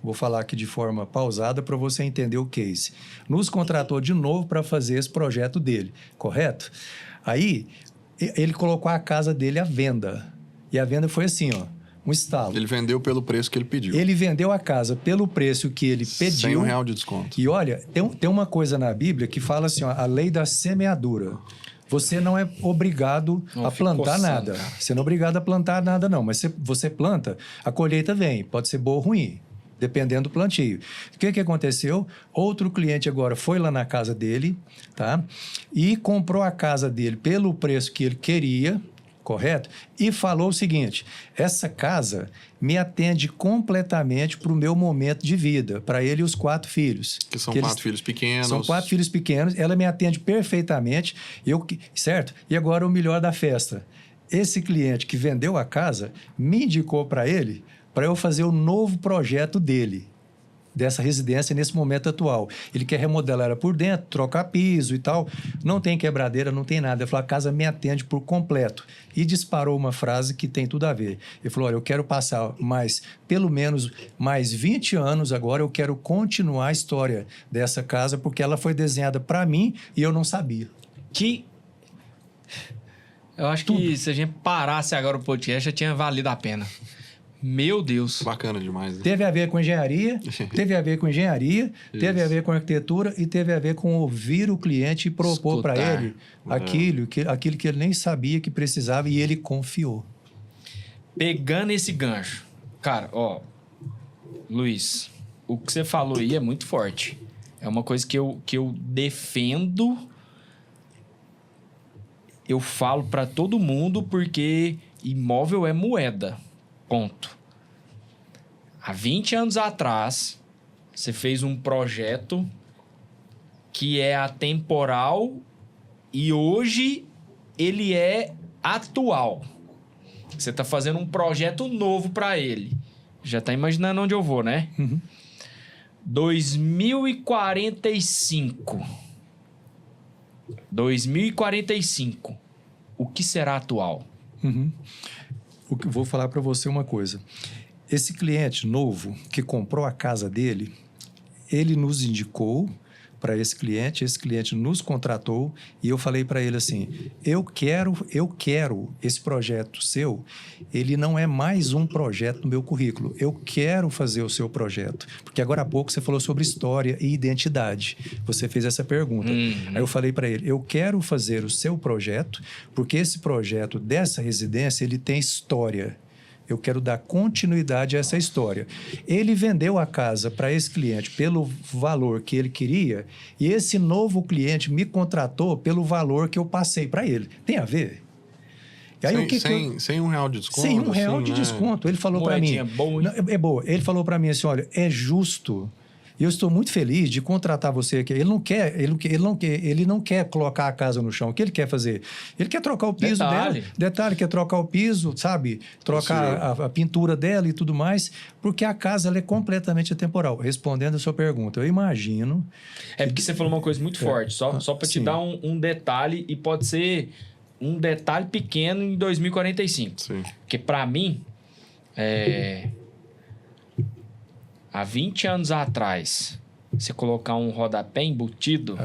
Vou falar aqui de forma pausada para você entender o case. Nos contratou de novo para fazer esse projeto dele, correto? Aí, ele colocou a casa dele à venda. E a venda foi assim, ó, um estalo. Ele vendeu pelo preço que ele pediu. Ele vendeu a casa pelo preço que ele pediu. R$100 de desconto. E olha, tem uma coisa na Bíblia que fala assim, ó, a lei da semeadura. Você não é obrigado a plantar nada. Você não é obrigado a plantar nada, não. Mas você planta, a colheita vem. Pode ser boa ou ruim, dependendo do plantio. O que aconteceu? Outro cliente agora foi lá na casa dele, tá? E comprou a casa dele pelo preço que ele queria, correto? E falou o seguinte, essa casa me atende completamente para o meu momento de vida, para ele e os 4 filhos. Que são 4 filhos pequenos. São 4 filhos pequenos, ela me atende perfeitamente, certo? E agora o melhor da festa. Esse cliente que vendeu a casa me indicou para ele, para eu fazer o novo projeto dele, dessa residência nesse momento atual. Ele quer remodelar ela por dentro, trocar piso e tal. Não tem quebradeira, não tem nada. Ele falou, a casa me atende por completo. E disparou uma frase que tem tudo a ver. Ele falou, olha, eu quero passar pelo menos mais 20 anos agora, eu quero continuar a história dessa casa, porque ela foi desenhada para mim e eu não sabia. Eu acho que se a gente parasse agora o podcast, já tinha valido a pena. Meu Deus. Bacana demais. Né? Teve a ver com engenharia, teve a ver com teve a ver com arquitetura e teve a ver com ouvir o cliente e propor para ele aquilo que ele nem sabia que precisava e ele confiou. Pegando esse gancho, cara, ó, Luiz, o que você falou aí é muito forte. É uma coisa que eu defendo, eu falo para todo mundo porque imóvel é moeda. Ponto. Há 20 anos atrás, você fez um projeto que é atemporal e hoje ele é atual. Você está fazendo um projeto novo para ele. Já está imaginando onde eu vou, né? Uhum. 2045. 2045. O que será atual? Uhum. Vou falar para você uma coisa. Esse cliente novo que comprou a casa dele, ele nos indicou para esse cliente nos contratou e eu falei para ele assim, eu quero esse projeto seu, ele não é mais um projeto no meu currículo, eu quero fazer o seu projeto, porque agora há pouco você falou sobre história e identidade, você fez essa pergunta, Aí eu falei para ele, eu quero fazer o seu projeto, porque esse projeto dessa residência, ele tem história. Eu quero dar continuidade a essa história. Ele vendeu a casa para esse cliente pelo valor que ele queria e esse novo cliente me contratou pelo valor que eu passei para ele. Tem a ver? E aí, sem R$1 de desconto? Sem R$1 de desconto. Ele falou para mim... Boa, não, é boa. Ele falou para mim assim, olha, é justo... E eu estou muito feliz de contratar você aqui. Ele não quer colocar a casa no chão. O que ele quer fazer? Ele quer trocar o piso dela. Detalhe, quer trocar o piso, sabe? Trocar a pintura dela e tudo mais, porque a casa ela é completamente atemporal. Respondendo a sua pergunta, eu imagino... É porque você falou uma coisa muito forte, só para te dar um detalhe, e pode ser um detalhe pequeno em 2045. Sim. Porque para mim, há 20 anos atrás, você colocar um rodapé embutido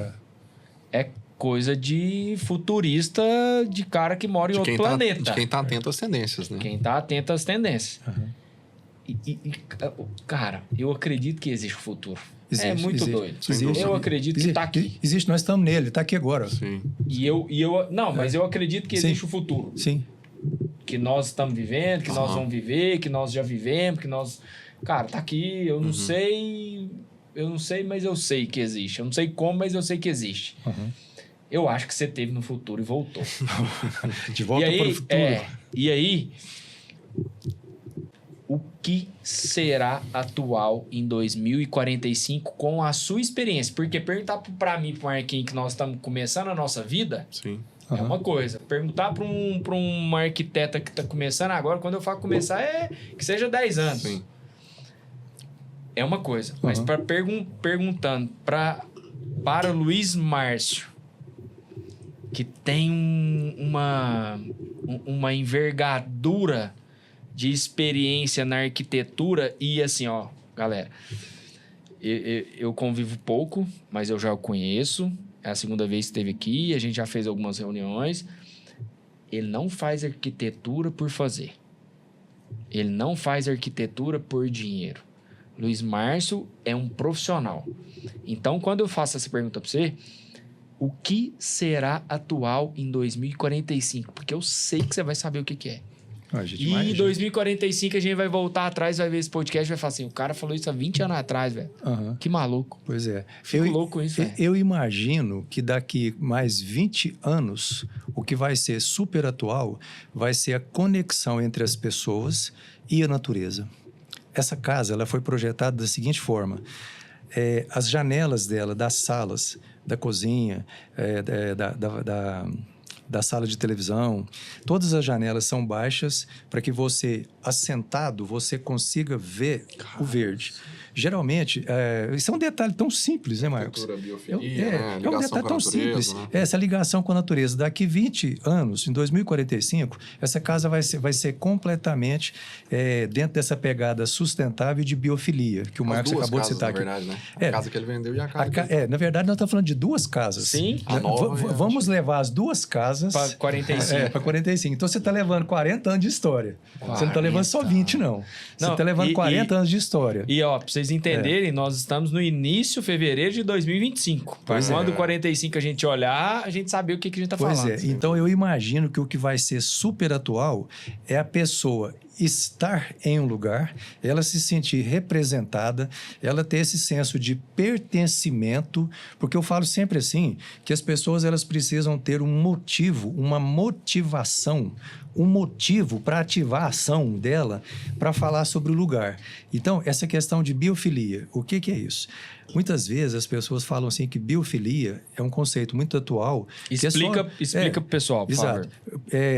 é coisa de futurista, de cara que mora em outro planeta. De quem tá atento às tendências, né? Quem tá atento às tendências. Cara, eu acredito que existe o futuro. É muito doido. Eu acredito que tá aqui. Existe, nós estamos nele, tá aqui agora. Sim. Mas eu acredito que existe o futuro. Sim. Que nós estamos vivendo, que nós vamos viver, que nós já vivemos, que nós... Cara, tá aqui, eu não sei, mas eu sei que existe. Eu não sei como, mas eu sei que existe. Eu acho que você teve no futuro e voltou. De volta para o futuro. E aí, o que será atual em 2045 com a sua experiência? Porque perguntar para mim, para o Marquinhos, que nós estamos começando a nossa vida, Sim. é uma coisa. Perguntar para um arquiteta que está começando agora, quando eu falo começar, é que seja 10 anos. Sim. É uma coisa. Mas perguntando para o Luiz Márcio, que tem uma envergadura de experiência na arquitetura e assim, ó, galera, eu convivo pouco, mas eu já o conheço. É a segunda vez que esteve aqui, a gente já fez algumas reuniões. Ele não faz arquitetura por fazer. Ele não faz arquitetura por dinheiro. Luiz Márcio é um profissional. Então, quando eu faço essa pergunta para você, o que será atual em 2045? Porque eu sei que você vai saber o que é. E em 2045 a gente vai voltar atrás, vai ver esse podcast e vai falar assim, o cara falou isso há 20 anos atrás, velho. Que maluco. Pois é. Fico louco isso, velho. Eu imagino que daqui mais 20 anos, o que vai ser super atual vai ser a conexão entre as pessoas e a natureza. Essa casa, ela foi projetada da seguinte forma. As janelas dela, das salas, da cozinha, da sala de televisão, todas as janelas são baixas para que você, assentado, você consiga ver o verde. Geralmente, isso é um detalhe tão simples, né, Marcos? É um detalhe tão simples. Né? Essa ligação com a natureza. Daqui 20 anos, em 2045, essa casa vai ser completamente dentro dessa pegada sustentável de biofilia, que o Marcos acabou de citar aqui. Na verdade, né? A casa que ele vendeu e a casa na verdade, nós estamos falando de duas casas. Sim. Vamos levar as duas casas... Para 45. Para 45. Então, você está levando 40 anos de história. Você não está levando só 20, não. Você está levando 40 anos de história. E, ó, para vocês entenderem, nós estamos no início de fevereiro de 2025. Quando 45 a gente olhar, a gente saber o que a gente está falando. Pois é. Então, eu imagino que o que vai ser super atual é a pessoa estar em um lugar, ela se sentir representada, ela ter esse senso de pertencimento, porque eu falo sempre assim, que as pessoas elas precisam ter um motivo, uma motivação, um motivo para ativar a ação dela para falar sobre o lugar. Então, essa questão de biofilia, o que é isso? Muitas vezes as pessoas falam assim que biofilia é um conceito muito atual. Explica pro pessoal, por favor.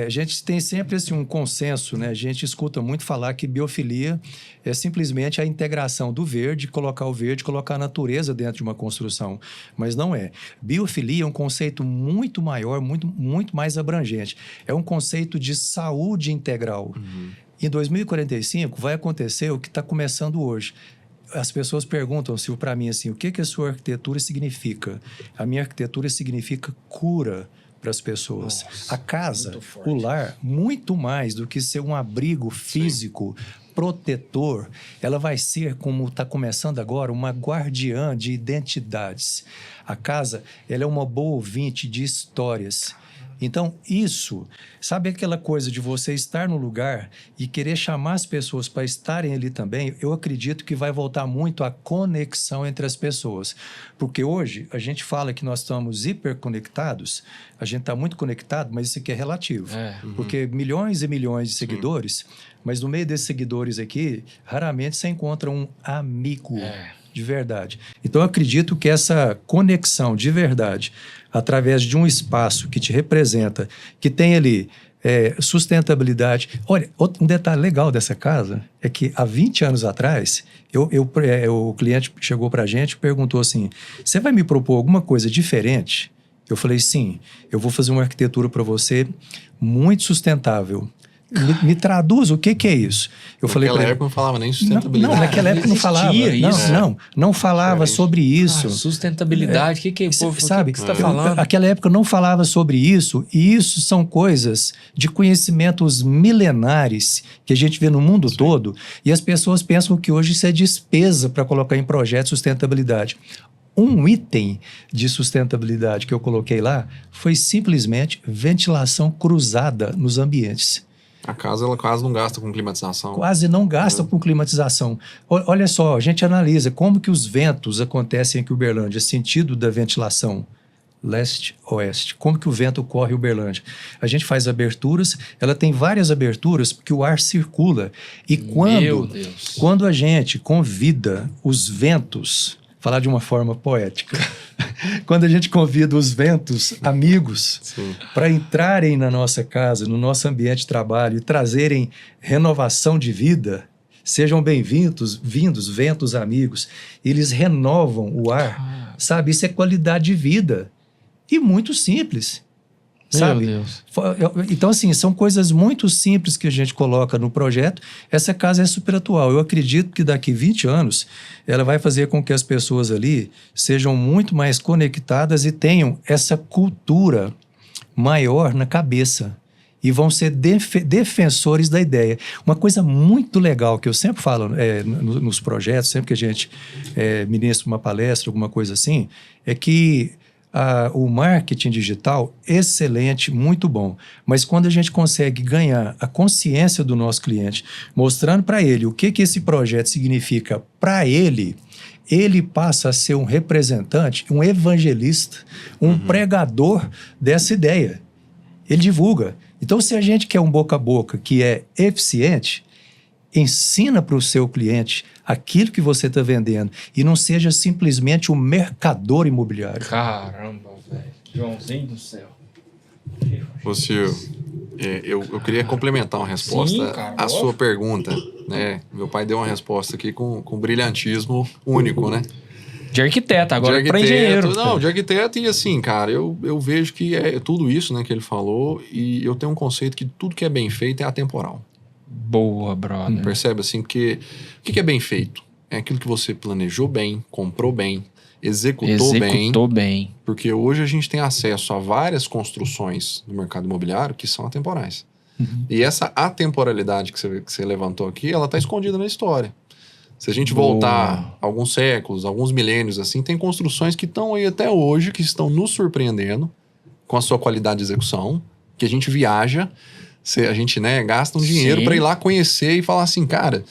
A gente tem sempre assim, um consenso, né? A gente escuta muito falar que biofilia é simplesmente a integração do verde, colocar o verde, colocar a natureza dentro de uma construção. Mas não é. Biofilia é um conceito muito maior, muito mais abrangente. É um conceito de saúde integral. Em 2045 vai acontecer o que está começando hoje. As pessoas perguntam, Silvio, para mim assim, o que a sua arquitetura significa? A minha arquitetura significa cura para as pessoas. A casa, o lar, muito mais do que ser um abrigo físico, protetor, ela vai ser, como está começando agora, uma guardiã de identidades. A casa, ela é uma boa ouvinte de histórias. Então, isso, sabe aquela coisa de você estar no lugar e querer chamar as pessoas para estarem ali também? Eu acredito que vai voltar muito a conexão entre as pessoas. Porque hoje, a gente fala que nós estamos hiperconectados, a gente está muito conectado, mas isso aqui é relativo. Porque milhões e milhões de seguidores, mas no meio desses seguidores aqui, raramente você encontra um amigo de verdade. Então, eu acredito que essa conexão de verdade, através de um espaço que te representa, que tem ali sustentabilidade. Olha, um detalhe legal dessa casa é que há 20 anos atrás, o cliente chegou para a gente e perguntou assim, você vai me propor alguma coisa diferente? Eu falei, sim, eu vou fazer uma arquitetura para você muito sustentável. Me traduz o que é isso. Naquela época não falava nem sustentabilidade. Não, naquela época não falava. Não falava sobre isso. Sustentabilidade, o que é isso? Sabe, o que você está falando? Naquela época não falava sobre isso, e isso são coisas de conhecimentos milenares que a gente vê no mundo todo, e as pessoas pensam que hoje isso é despesa para colocar em projeto sustentabilidade. Um item de sustentabilidade que eu coloquei lá foi simplesmente ventilação cruzada nos ambientes. A casa, ela quase não gasta com climatização. Quase não gasta com climatização. Olha só, a gente analisa como que os ventos acontecem aqui em Uberlândia, sentido da ventilação leste-oeste. Como que o vento corre em Uberlândia? A gente faz aberturas, ela tem várias aberturas porque o ar circula. E quando a gente convida os ventos, falar de uma forma poética, quando a gente convida os ventos amigos para entrarem na nossa casa, no nosso ambiente de trabalho e trazerem renovação de vida, sejam bem-vindos, ventos amigos, eles renovam o ar, sabe? Isso é qualidade de vida. E muito simples, sabe? Meu Deus. Então, assim, são coisas muito simples que a gente coloca no projeto. Essa casa é super atual. Eu acredito que daqui 20 anos ela vai fazer com que as pessoas ali sejam muito mais conectadas e tenham essa cultura maior na cabeça. E vão ser defensores da ideia. Uma coisa muito legal que eu sempre falo nos projetos, sempre que a gente ministra uma palestra, alguma coisa assim, é que o marketing digital, excelente, muito bom. Mas quando a gente consegue ganhar a consciência do nosso cliente, mostrando para ele o que esse projeto significa para ele passa a ser um representante, um evangelista, um pregador dessa ideia. Ele divulga. Então, se a gente quer um boca a boca que é eficiente, ensina para o seu cliente aquilo que você está vendendo e não seja simplesmente um mercador imobiliário. Caramba, velho. Joãozinho do céu. Ô, Silvio, eu queria complementar uma resposta à sua pergunta, né? Meu pai deu uma resposta aqui com brilhantismo único, né? De arquiteto, agora para engenheiro. Não, de arquiteto e assim, cara, eu vejo que é tudo isso, né, que ele falou, e eu tenho um conceito que tudo que é bem feito é atemporal. Boa, brother. Percebe assim, porque o que é bem feito? É aquilo que você planejou bem, comprou bem, executou bem. Porque hoje a gente tem acesso a várias construções no mercado imobiliário que são atemporais. E essa atemporalidade que você levantou aqui, ela está escondida na história. Se a gente voltar alguns séculos, alguns milênios, assim, tem construções que estão aí até hoje, que estão nos surpreendendo com a sua qualidade de execução, que a gente viaja, a gente, né, gasta um dinheiro para ir lá conhecer e falar assim, cara,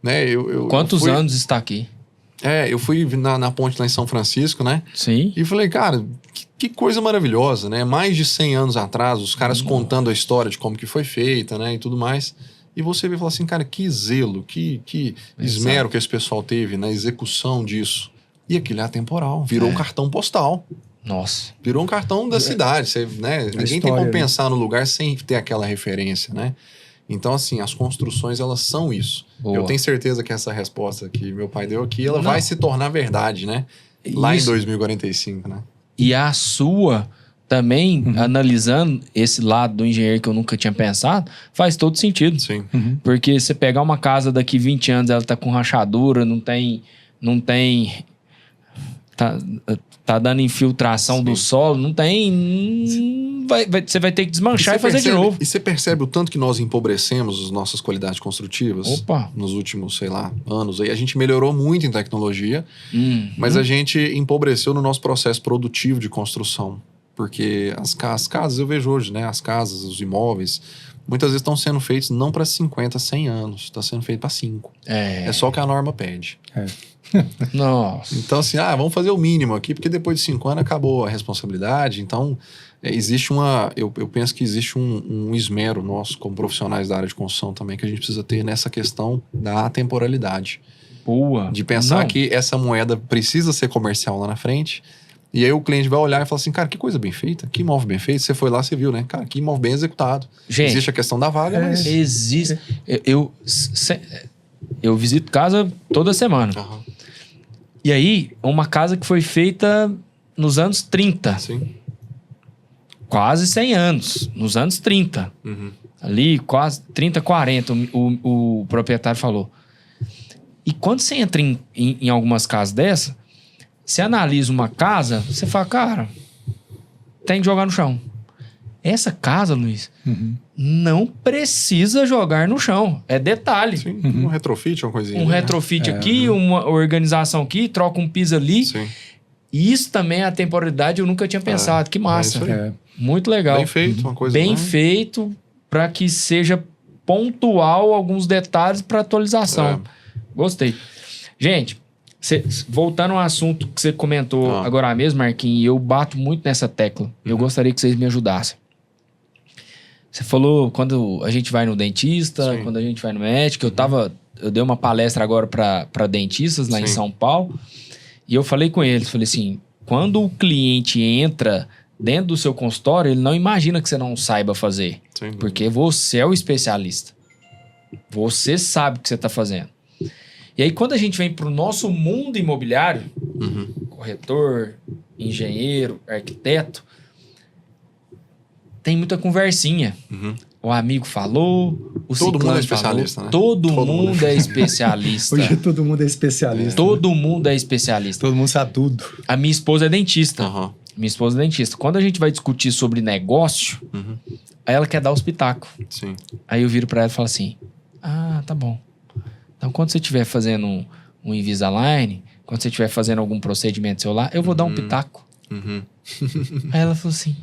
né, Quantos anos está aqui? Eu fui na ponte lá em São Francisco, né? Sim. E falei, cara, que coisa maravilhosa, né? Mais de 100 anos atrás, os caras contando a história de como que foi feita, né, e tudo mais. E você vê e fala assim, cara, que zelo, que esmero que esse pessoal teve na execução disso. E aquilo é atemporal, virou um cartão postal. Nossa. Virou um cartão da cidade, né? Ninguém tem como pensar no lugar sem ter aquela referência, né? Então, assim, as construções, elas são isso. Eu tenho certeza que essa resposta que meu pai deu aqui, ela vai se tornar verdade, né? Lá em 2045, né? E a sua... Também, analisando esse lado do engenheiro que eu nunca tinha pensado, faz todo sentido. Sim. Porque você pegar uma casa daqui 20 anos, ela tá com rachadura, não tem tá dando infiltração do solo, não tem... Você vai ter que desmanchar e fazer de novo. E você percebe o tanto que nós empobrecemos as nossas qualidades construtivas nos últimos, sei lá, anos. Aí a gente melhorou muito em tecnologia, mas a gente empobreceu no nosso processo produtivo de construção. Porque as casas, eu vejo hoje, né? As casas, os imóveis, muitas vezes estão sendo feitos não para 50, 100 anos. Está sendo feito para 5. É só o que a norma pede. Nossa. Então, assim, vamos fazer o mínimo aqui, porque depois de 5 anos acabou a responsabilidade. Então, existe eu penso que existe um esmero nosso, como profissionais da área de construção também, que a gente precisa ter nessa questão da atemporalidade. Boa. De pensar que essa moeda precisa ser comercial lá na frente. E aí o cliente vai olhar e falar assim, cara, que coisa bem feita, que imóvel bem feito. Você foi lá, você viu, né? Cara, que imóvel bem executado. Gente, existe a questão da vaga, mas... Existe. Eu visito casa toda semana. E aí, uma casa que foi feita nos anos 30. Sim. Quase 100 anos. Nos anos 30. Ali, quase 30, 40, o proprietário falou. E quando você entra em algumas casas dessa, você analisa uma casa, você fala, cara, tem que jogar no chão. Essa casa, Luiz, não precisa jogar no chão. É detalhe. Sim, um retrofit, uma coisinha. Retrofit aqui, uma organização aqui, troca um piso ali. Sim. E isso também é a temporalidade, eu nunca tinha pensado. Que massa. Muito legal. Bem feito, uma coisa. Bem feito para que seja pontual alguns detalhes para atualização. Gostei. Gente, Voltando ao assunto que você comentou agora mesmo, Marquinhos, eu bato muito nessa tecla. Eu gostaria que vocês me ajudassem. Você falou quando a gente vai no dentista, Sim. quando a gente vai no médico. Eu dei uma palestra agora para dentistas lá em São Paulo. E eu falei com eles, falei assim, quando o cliente entra dentro do seu consultório, ele não imagina que você não saiba fazer. Porque você é o especialista. Você sabe o que você está fazendo. E aí, quando a gente vem para o nosso mundo imobiliário, corretor, engenheiro, arquiteto, tem muita conversinha. O amigo falou, o todo mundo é especialista, né? Todo mundo é especialista. Hoje todo mundo é especialista. Todo mundo é especialista. Todo mundo sabe tudo. A minha esposa é dentista. Minha esposa é dentista. Quando a gente vai discutir sobre negócio, aí ela quer dar os pitacos. Sim. Aí eu viro para ela e falo assim, tá bom. Então, quando você estiver fazendo um Invisalign, quando você estiver fazendo algum procedimento celular, eu vou dar um pitaco. Aí ela falou assim...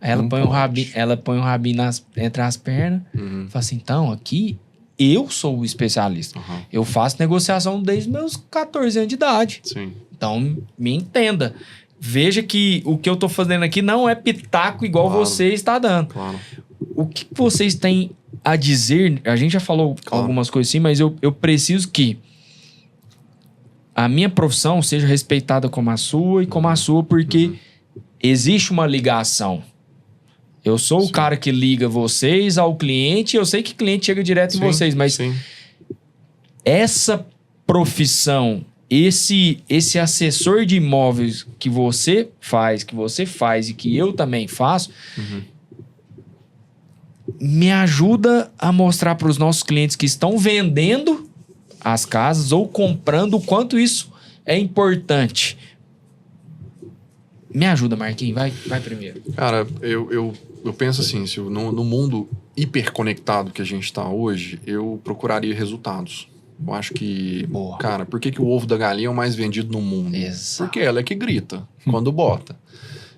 Aí ela põe o rabinho entre as pernas. Fala assim, então, aqui eu sou o especialista. Eu faço negociação desde meus 14 anos de idade. Sim. Então, me entenda. Veja que o que eu tô fazendo aqui não é pitaco igual você está dando. Claro. O que vocês têm a dizer? A gente já falou algumas coisas assim, mas eu preciso que a minha profissão seja respeitada como a sua e como a sua, porque existe uma ligação. Eu sou o cara que liga vocês ao cliente, eu sei que o cliente chega direto em vocês, mas essa profissão, esse assessor de imóveis que você faz e que eu também faço, me ajuda a mostrar para os nossos clientes que estão vendendo as casas ou comprando o quanto isso é importante. Me ajuda, Marquinhos. Vai primeiro. Cara, eu penso assim, se no mundo hiperconectado que a gente está hoje, eu procuraria resultados. Eu acho que... Boa. Cara, por que o ovo da galinha é o mais vendido no mundo? Exato. Porque ela é que grita quando bota.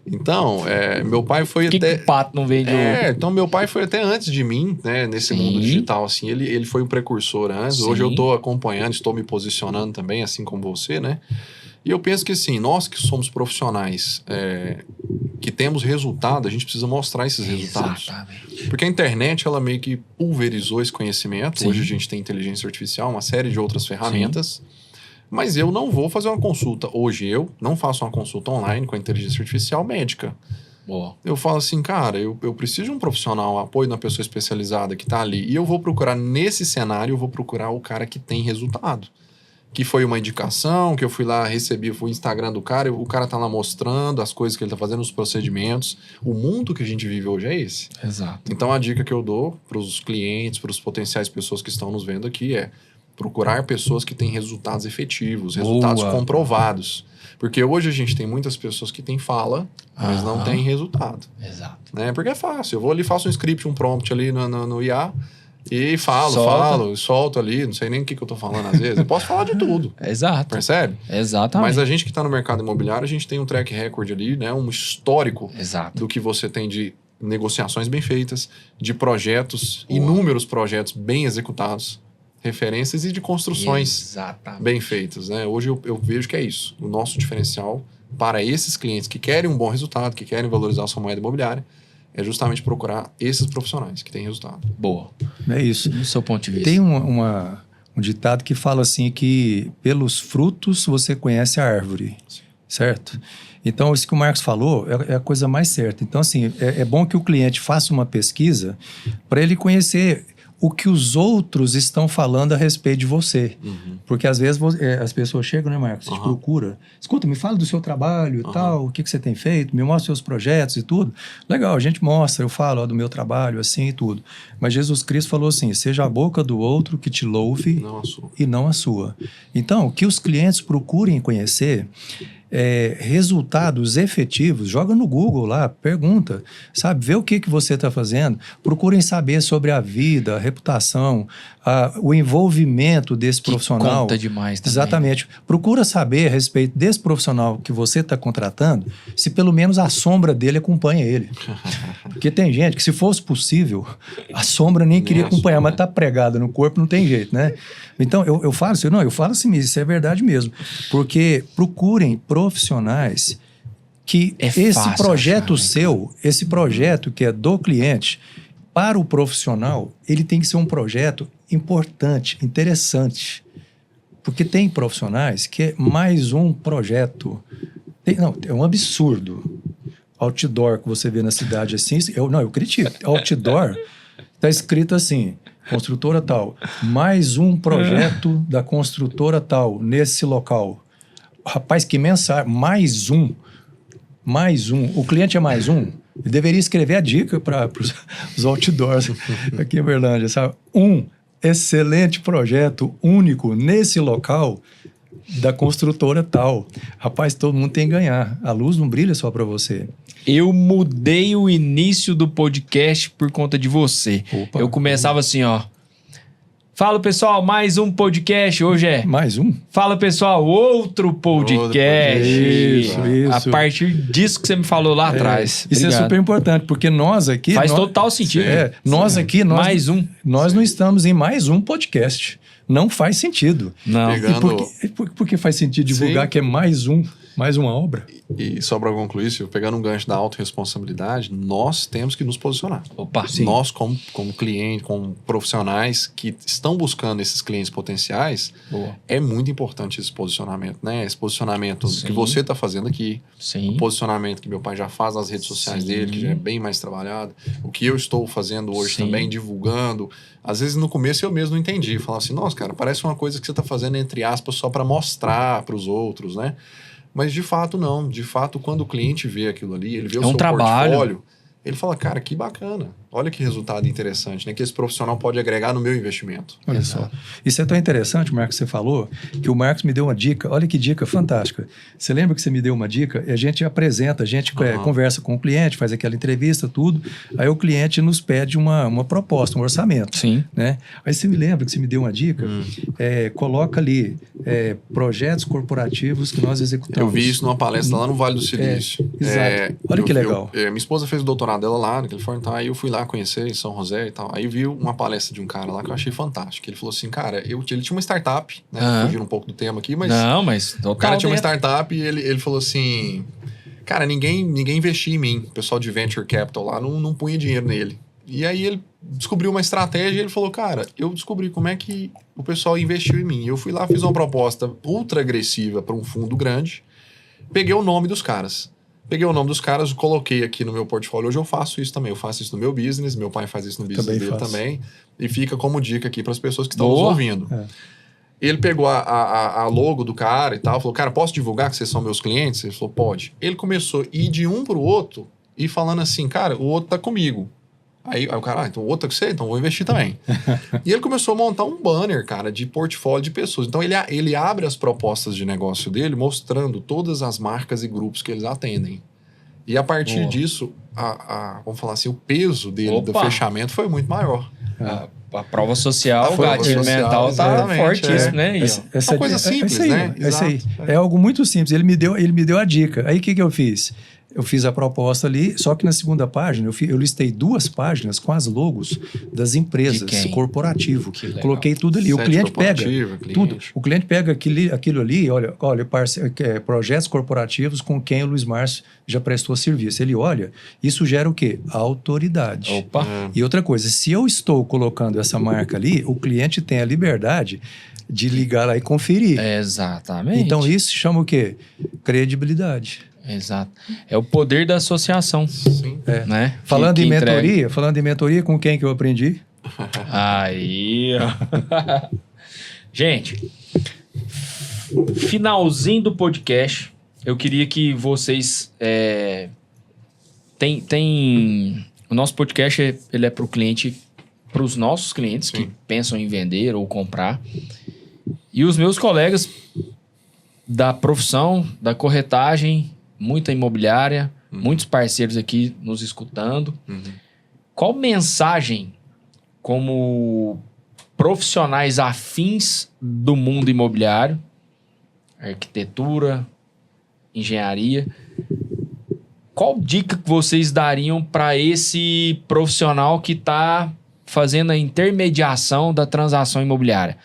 Então, meu pai foi Por que até... que o pato não vende ovo? Então meu pai foi até antes de mim, né? Nesse mundo digital, assim. Ele foi um precursor antes. Hoje eu tô acompanhando, estou me posicionando também, assim como você, né? E eu penso que assim, nós que somos profissionais, que temos resultado, a gente precisa mostrar esses resultados. Exatamente. Porque a internet, ela meio que pulverizou esse conhecimento. Sim. Hoje a gente tem inteligência artificial, uma série de outras ferramentas. Mas eu não vou fazer uma consulta. Hoje eu não faço uma consulta online com a inteligência artificial médica. Boa. Eu falo assim, cara, eu preciso de um profissional, um apoio na pessoa especializada que tá ali. E eu vou procurar, nesse cenário, eu vou procurar o cara que tem resultado. Que foi uma indicação, que eu fui lá, recebi, fui no Instagram do cara, o cara tá lá mostrando as coisas que ele tá fazendo, os procedimentos. O mundo que a gente vive hoje é esse. Exato. Então, a dica que eu dou pros clientes, pros potenciais pessoas que estão nos vendo aqui é procurar pessoas que têm resultados efetivos, resultados comprovados. Porque hoje a gente tem muitas pessoas que têm fala, mas não têm resultado. Exato. Né? Porque é fácil. Eu vou ali, faço um script, um prompt ali no IA... E solto ali, não sei nem o que eu tô falando às vezes. Eu posso falar de tudo. Exato. Percebe? Exatamente. Mas a gente que tá no mercado imobiliário, a gente tem um track record ali, né? Um histórico Exato. do que você tem de negociações bem feitas, de projetos, inúmeros projetos bem executados, referências e de construções bem feitas, né? Hoje eu vejo que é isso. O nosso diferencial para esses clientes que querem um bom resultado, que querem valorizar a sua moeda imobiliária, é justamente procurar esses profissionais que têm resultado. Boa. É isso. Do seu ponto de vista. Tem um ditado que fala assim que pelos frutos você conhece a árvore, certo? Então, isso que o Marcos falou é a coisa mais certa. Então, assim, é bom que o cliente faça uma pesquisa para ele conhecer o que os outros estão falando a respeito de você. Porque às vezes as pessoas chegam, né, Marcos? Te procura. Escuta, me fala do seu trabalho e tal, o que você tem feito, me mostra seus projetos e tudo. Legal, a gente mostra, eu falo do meu trabalho, assim e tudo. Mas Jesus Cristo falou assim, seja a boca do outro que te louve Não a sua. e não a sua. Então, que os clientes procurem conhecer resultados efetivos, joga no Google lá, pergunta, sabe? Vê o que você está fazendo. Procurem saber sobre a vida, a reputação, o envolvimento desse profissional. Conta demais também. Exatamente. Procura saber a respeito desse profissional que você está contratando, se pelo menos a sombra dele acompanha ele. Porque tem gente que, se fosse possível, a sombra nem queria acompanhar, mas está pregada no corpo, não tem jeito, né? Então, eu falo assim, isso é verdade mesmo. Porque procurem profissionais que esse projeto seu, esse projeto que é do cliente, para o profissional, ele tem que ser um projeto importante, interessante. Porque tem profissionais que é mais um projeto. É um absurdo. Outdoor que você vê na cidade assim, eu critico. Outdoor está escrito assim, construtora tal, mais um projeto da construtora tal nesse local. Rapaz, que mensagem, mais um. O cliente é mais um. Ele deveria escrever a dica para os outdoors aqui em Uberlândia, sabe? Excelente projeto único nesse local da construtora tal. Rapaz, todo mundo tem que ganhar. A luz não brilha só para você. Eu mudei o início do podcast por conta de você. Opa, eu começava assim, ó. Fala, pessoal, mais um podcast. Hoje é... Mais um? Fala, pessoal, outro podcast. Isso. A partir disso que você me falou lá atrás. Isso Obrigado. é super importante, porque nós aqui... Faz total sentido. Nós aqui... Mais um. Nós não estamos em mais um podcast. Não faz sentido. Não. Por que faz sentido divulgar que é mais uma obra? E só para concluir, Silvio, pegando um gancho da autorresponsabilidade, nós temos que nos posicionar. Opa, sim. Nós, como cliente, como profissionais que estão buscando esses clientes potenciais, é muito importante esse posicionamento, né? Esse posicionamento que você está fazendo aqui, o posicionamento que meu pai já faz nas redes sociais dele, que já é bem mais trabalhado, o que eu estou fazendo hoje também, divulgando. Às vezes, no começo, eu mesmo não entendi. Falava assim, nossa, cara, parece uma coisa que você está fazendo, entre aspas, só para mostrar para os outros, né? Mas, de fato, não. De fato, quando o cliente vê aquilo ali, ele vê o seu portfólio, ele fala, cara, que bacana. Olha que resultado interessante, né? Que esse profissional pode agregar no meu investimento. Olha só. Isso é tão interessante, Marcos, você falou, que o Marcos me deu uma dica. Olha que dica fantástica. Você lembra que você me deu uma dica? E a gente apresenta, a gente conversa com o cliente, faz aquela entrevista, tudo. Aí o cliente nos pede uma proposta, um orçamento. Sim. Né? Aí você me lembra que você me deu uma dica? Coloca ali projetos corporativos que nós executamos. Eu vi isso numa palestra lá no Vale do Silício. Exato. Olha que legal. Minha esposa fez o doutorado dela lá na Califórnia, então aí eu fui lá conhecer em São José e tal. Aí vi uma palestra de um cara lá que eu achei fantástico. Ele falou assim, cara, ele tinha uma startup, né? Fugindo um pouco do tema aqui, mas... Não, mas... O cara tinha uma startup e ele falou assim, cara, ninguém investia em mim. O pessoal de Venture Capital lá não punha dinheiro nele. E aí ele descobriu uma estratégia e ele falou, cara, eu descobri como é que o pessoal investiu em mim. Eu fui lá, fiz uma proposta ultra agressiva para um fundo grande, peguei o nome dos caras. Coloquei aqui no meu portfólio. Hoje eu faço isso também. Eu faço isso no meu business. Meu pai faz isso no business dele também. E fica como dica aqui para as pessoas que estão nos ouvindo. Ele pegou a logo do cara e tal. Falou, cara, posso divulgar que vocês são meus clientes? Ele falou, pode. Ele começou a ir de um para o outro e falando assim, cara, o outro tá comigo. Aí o cara, então o outro é com você? Então vou investir também. E ele começou a montar um banner, cara, de portfólio de pessoas. Então ele abre as propostas de negócio dele mostrando todas as marcas e grupos que eles atendem. E a partir disso, vamos falar assim, o peso dele do fechamento foi muito maior. A prova social, o gatilho mental tá fortíssimo, né? É uma coisa simples, né? É algo muito simples. Ele me deu a dica. Aí o que eu fiz? Eu fiz a proposta ali, só que na segunda página eu listei 2 páginas com as logos das empresas, corporativo. Coloquei tudo ali. O cliente pega tudo. O cliente pega aquilo ali, olha projetos corporativos com quem o Luiz Márcio já prestou serviço. Ele olha, isso gera o quê? Autoridade. E outra coisa, se eu estou colocando essa marca ali, o cliente tem a liberdade de ligar lá e conferir. Exatamente. Então isso chama o quê? Credibilidade. Exato. É o poder da associação. Sim. Né? Falando em mentoria, com quem que eu aprendi? Aí, ó. Gente, finalzinho do podcast, eu queria que vocês... O nosso podcast, ele é para o cliente, para os nossos clientes que pensam em vender ou comprar. E os meus colegas da profissão, da corretagem, muita imobiliária, muitos parceiros aqui nos escutando. Qual mensagem, como profissionais afins do mundo imobiliário, arquitetura, engenharia, qual dica que vocês dariam para esse profissional que está fazendo a intermediação da transação imobiliária?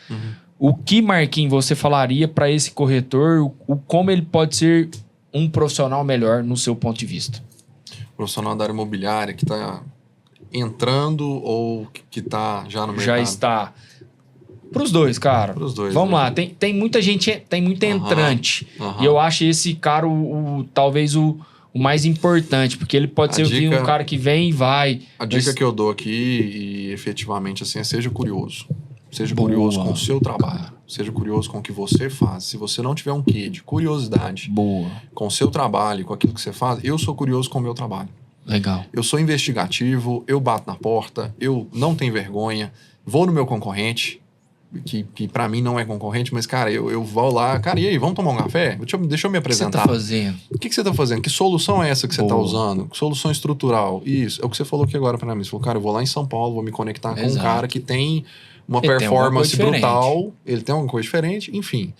O que, Marquinhos, você falaria para esse corretor, como ele pode ser um profissional melhor no seu ponto de vista? Profissional da área imobiliária que está entrando ou que está já no mercado? Já está. Para os dois, cara. Para os dois. Vamos né? lá. Tem muita gente, tem muito entrante. E eu acho esse cara talvez o mais importante, porque ele pode ser um cara que vem e vai. A dica que eu dou aqui, e efetivamente assim, é seja curioso. Seja curioso com o seu trabalho. Seja curioso com o que você faz. Se você não tiver um quê de curiosidade com o seu trabalho, com aquilo que você faz, eu sou curioso com o meu trabalho. Legal. Eu sou investigativo, eu bato na porta, eu não tenho vergonha, vou no meu concorrente, que pra mim não é concorrente, mas, cara, eu vou lá, cara, e aí, vamos tomar um café? Deixa eu me apresentar. O que você tá fazendo? O que você tá fazendo? Que solução é essa que você tá usando? Que solução estrutural? Isso, é o que você falou aqui agora pra mim. Você falou, cara, eu vou lá em São Paulo, vou me conectar com um cara que tem uma performance brutal, ele tem alguma coisa diferente, enfim.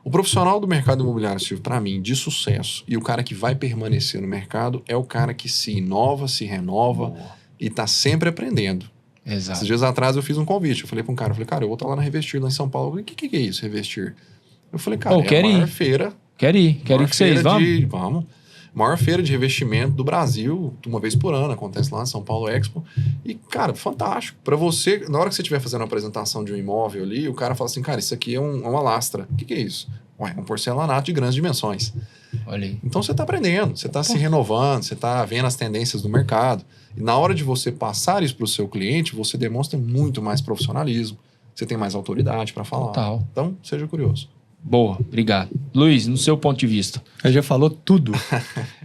O profissional do mercado imobiliário, Silvio, para mim, de sucesso, e o cara que vai permanecer no mercado é o cara que se inova, se renova e tá sempre aprendendo. Exato. Esses dias atrás eu fiz um convite, eu falei para um cara, eu vou estar lá na Revestir, lá em São Paulo. Eu falei, o que é isso, Revestir? Eu falei, cara, é a maior feira. Quero ir que vocês vão. Vamos. Maior feira de revestimento do Brasil, uma vez por ano, acontece lá em São Paulo Expo. E, cara, fantástico. Para você, na hora que você estiver fazendo a apresentação de um imóvel ali, o cara fala assim, cara, isso aqui é uma lastra. O que é isso? Ué, é um porcelanato de grandes dimensões. Olha aí. Então você está aprendendo, você está se renovando, você está vendo as tendências do mercado. E na hora de você passar isso para o seu cliente, você demonstra muito mais profissionalismo, você tem mais autoridade para falar. Total. Então, seja curioso. Boa, obrigado. Luiz, no seu ponto de vista. Ele já falou tudo.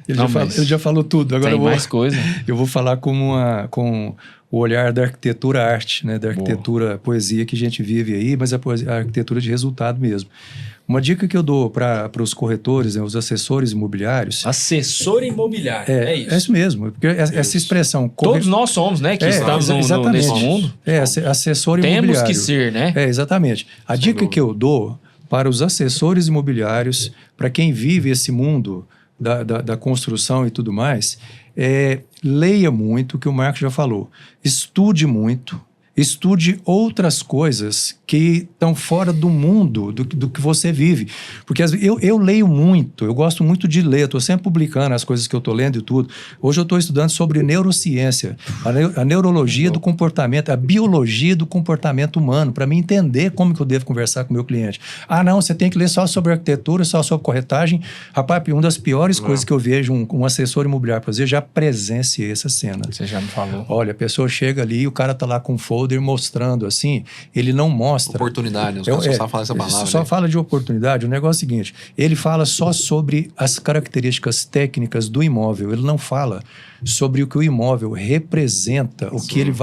Ele já falou tudo. Agora tem mais coisa. Eu vou falar com o olhar da arquitetura-arte, né? Da arquitetura-poesia que a gente vive aí, mas a arquitetura de resultado mesmo. Uma dica que eu dou para os corretores, né, os assessores imobiliários... Assessor imobiliário, é isso. É isso mesmo, porque essa expressão... Todos nós somos, né, que estamos nesse mundo. Assessor imobiliário. Temos que ser, né? Exatamente. A dica que eu dou para os assessores imobiliários, para quem vive esse mundo da construção e tudo mais, leia muito o que o Marcos já falou. Estude muito. Estude outras coisas que estão fora do mundo, do que você vive. Porque eu leio muito, eu gosto muito de ler, estou sempre publicando as coisas que eu estou lendo e tudo. Hoje eu estou estudando sobre neurociência, a neurologia do comportamento, a biologia do comportamento humano, para mim entender como que eu devo conversar com o meu cliente. Ah, não, você tem que ler só sobre arquitetura, só sobre corretagem. Rapaz, uma das piores coisas que eu vejo um assessor imobiliário fazer, eu já presenciei essa cena. Você já me falou. Olha, a pessoa chega ali e o cara está lá com folder mostrando assim, ele não mostra... Oportunidade, né? Só fala essa palavra. Só fala de oportunidade. O negócio é o seguinte, ele fala só sobre as características técnicas do imóvel, ele não fala sobre o que o imóvel representa,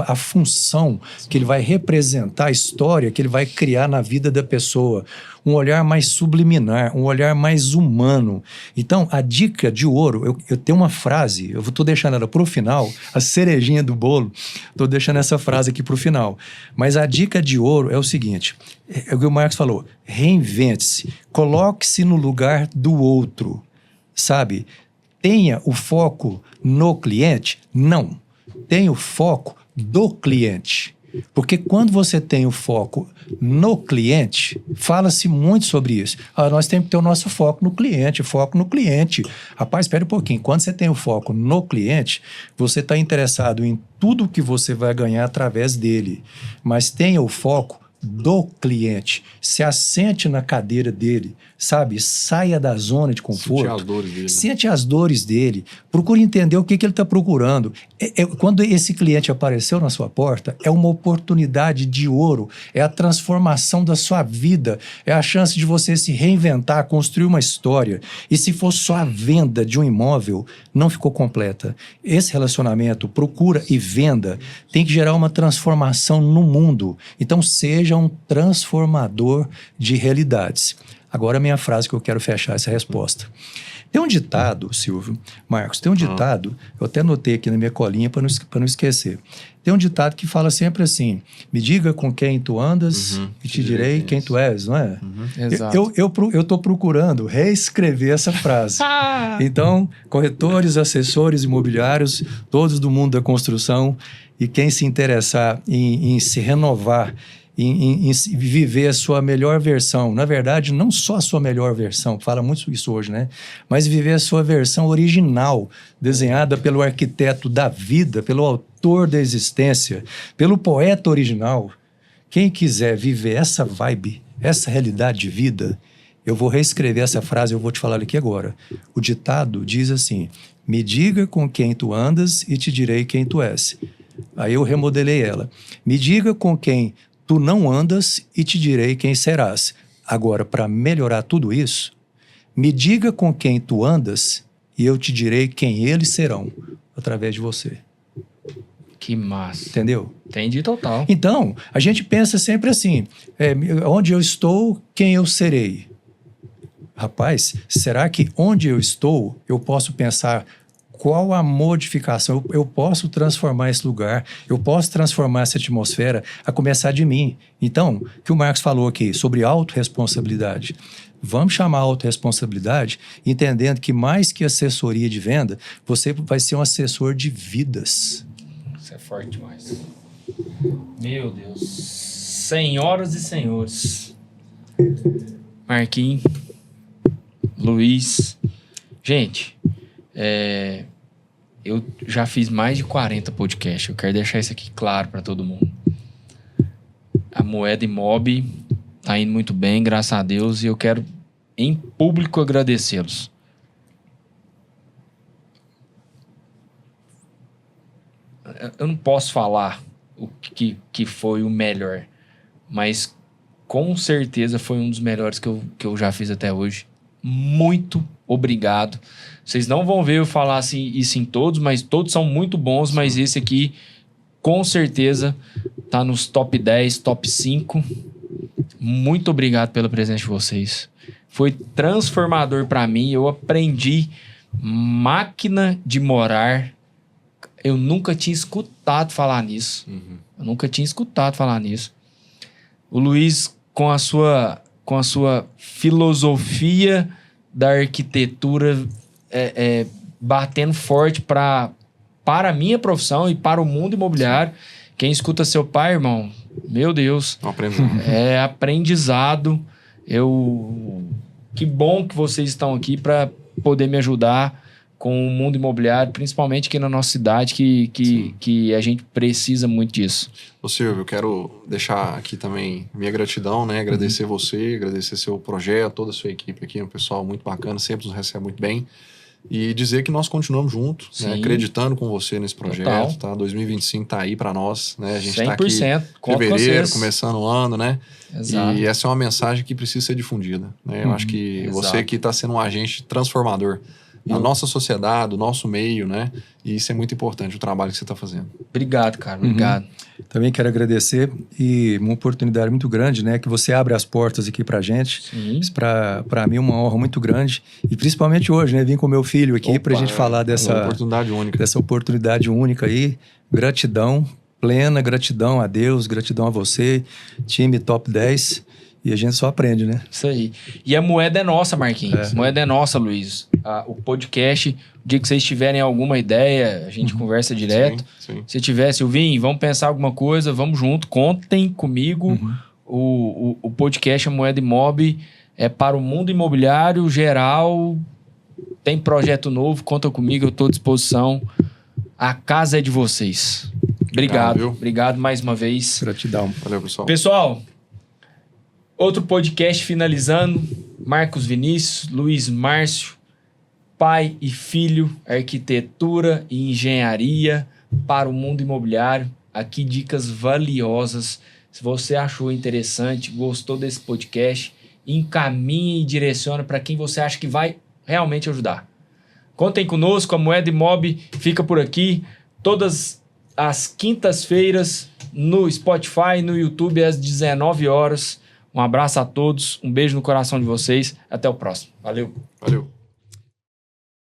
a função que ele vai representar, a história que ele vai criar na vida da pessoa. Um olhar mais subliminar, um olhar mais humano. Então, a dica de ouro, eu tenho uma frase, eu estou deixando ela para o final, a cerejinha do bolo, estou deixando essa frase aqui para o final. Mas a dica de ouro é o seguinte, é o que o Marcos falou, reinvente-se, coloque-se no lugar do outro, sabe? Tenha o foco no cliente? Não. Tenha o foco do cliente. Porque quando você tem o foco no cliente, fala-se muito sobre isso. Nós temos que ter o nosso foco no cliente, foco no cliente. Rapaz, espera um pouquinho. Quando você tem o foco no cliente, você está interessado em tudo que você vai ganhar através dele. Mas tenha o foco do cliente, se assente na cadeira dele, sabe? Saia da zona de conforto. Sente as dores dele. Sente as dores dele. Procure entender o que ele está procurando. Quando esse cliente apareceu na sua porta, é uma oportunidade de ouro, é a transformação da sua vida, é a chance de você se reinventar, construir uma história. E se for só a venda de um imóvel, não ficou completa. Esse relacionamento, procura e venda, tem que gerar uma transformação no mundo. Então, seja um transformador de realidades. Agora a minha frase que eu quero fechar essa resposta. Tem um ditado, Silvio, Marcos, tem um ditado, eu até anotei aqui na minha colinha para não esquecer. Tem um ditado que fala sempre assim, me diga com quem tu andas e te direi quem tu és, não é? Exato. Eu estou procurando reescrever essa frase. Então, corretores, assessores imobiliários, todos do mundo da construção, e quem se interessar em se renovar, em viver a sua melhor versão. Na verdade, não só a sua melhor versão, fala muito isso hoje, né? Mas viver a sua versão original, desenhada pelo arquiteto da vida, pelo autor da existência, pelo poeta original. Quem quiser viver essa vibe, essa realidade de vida, eu vou reescrever essa frase, eu vou te falar aqui agora. O ditado diz assim, me diga com quem tu andas e te direi quem tu és. Aí eu remodelei ela. Me diga com quem tu não andas e te direi quem serás. Agora, para melhorar tudo isso, me diga com quem tu andas e eu te direi quem eles serão, através de você. Que massa. Entendeu? Entendi total. Então, a gente pensa sempre assim, onde eu estou, quem eu serei. Rapaz, será que onde eu estou, eu posso pensar qual a modificação, eu posso transformar esse lugar, eu posso transformar essa atmosfera, a começar de mim. Então, o que o Marcos falou aqui sobre autorresponsabilidade. Vamos chamar a autorresponsabilidade, entendendo que mais que assessoria de venda, você vai ser um assessor de vidas. Isso é forte demais. Meu Deus. Senhoras e senhores. Marquinhos, Luiz. Gente, eu já fiz mais de 40 podcasts. Eu quero deixar isso aqui claro para todo mundo. A Moeda Imob tá indo muito bem, graças a Deus. E eu quero, em público, agradecê-los. Eu não posso falar o que foi o melhor, mas com certeza foi um dos melhores que eu já fiz até hoje. Muito obrigado. Vocês não vão ver eu falar assim, isso em todos, mas todos são muito bons, mas esse aqui com certeza tá nos top 10, top 5. Muito obrigado pela presença de vocês. Foi transformador para mim. Eu aprendi máquina de morar. Eu nunca tinha escutado falar nisso. Eu nunca tinha escutado falar nisso. O Luiz, com a sua filosofia da arquitetura batendo forte para a minha profissão e para o mundo imobiliário. Quem escuta seu pai, irmão, meu Deus, é aprendizado. Que bom que vocês estão aqui para poder me ajudar com o mundo imobiliário, principalmente aqui na nossa cidade, que a gente precisa muito disso. Ô Silvio, eu quero deixar aqui também minha gratidão, né? Agradecer você, agradecer seu projeto, toda a sua equipe aqui, um pessoal muito bacana, sempre nos recebe muito bem. E dizer que nós continuamos juntos, né? Acreditando com você nesse projeto, tá? 2025 tá aí para nós, né? A gente 100%, tá aqui em fevereiro, começando o ano, né? Exato. E essa é uma mensagem que precisa ser difundida, né? Eu acho que você aqui tá sendo um agente transformador na nossa sociedade, do nosso meio, né? E isso é muito importante, o trabalho que você está fazendo. Obrigado, cara. Obrigado. Também quero agradecer e uma oportunidade muito grande, né? Que você abre as portas aqui pra gente. Isso para mim é uma honra muito grande. E principalmente hoje, né? Vim com meu filho aqui pra gente falar dessa oportunidade única. Dessa oportunidade única aí. Gratidão, plena gratidão a Deus, gratidão a você, time Top 10. E a gente só aprende, né? Isso aí. E a moeda é nossa, Marquinhos. Moeda é nossa, Luiz. O podcast, o dia que vocês tiverem alguma ideia, a gente conversa direto. Sim. Se tiver, Silvinho, vamos pensar alguma coisa, vamos junto. Contem comigo. O podcast A Moeda Imob é para o mundo imobiliário geral. Tem projeto novo, conta comigo, eu estou à disposição. A casa é de vocês. Obrigado. Obrigado mais uma vez. Gratidão. Valeu, pessoal. Pessoal, outro podcast finalizando. Marcos Vinícius, Luiz Márcio, pai e filho, arquitetura e engenharia para o mundo imobiliário. Aqui dicas valiosas. Se você achou interessante, gostou desse podcast, encaminhe e direcione para quem você acha que vai realmente ajudar. Contem conosco, a Moeda Imob fica por aqui todas as quintas-feiras no Spotify, no YouTube às 19 horas. Um abraço a todos, um beijo no coração de vocês. Até o próximo. Valeu. Valeu.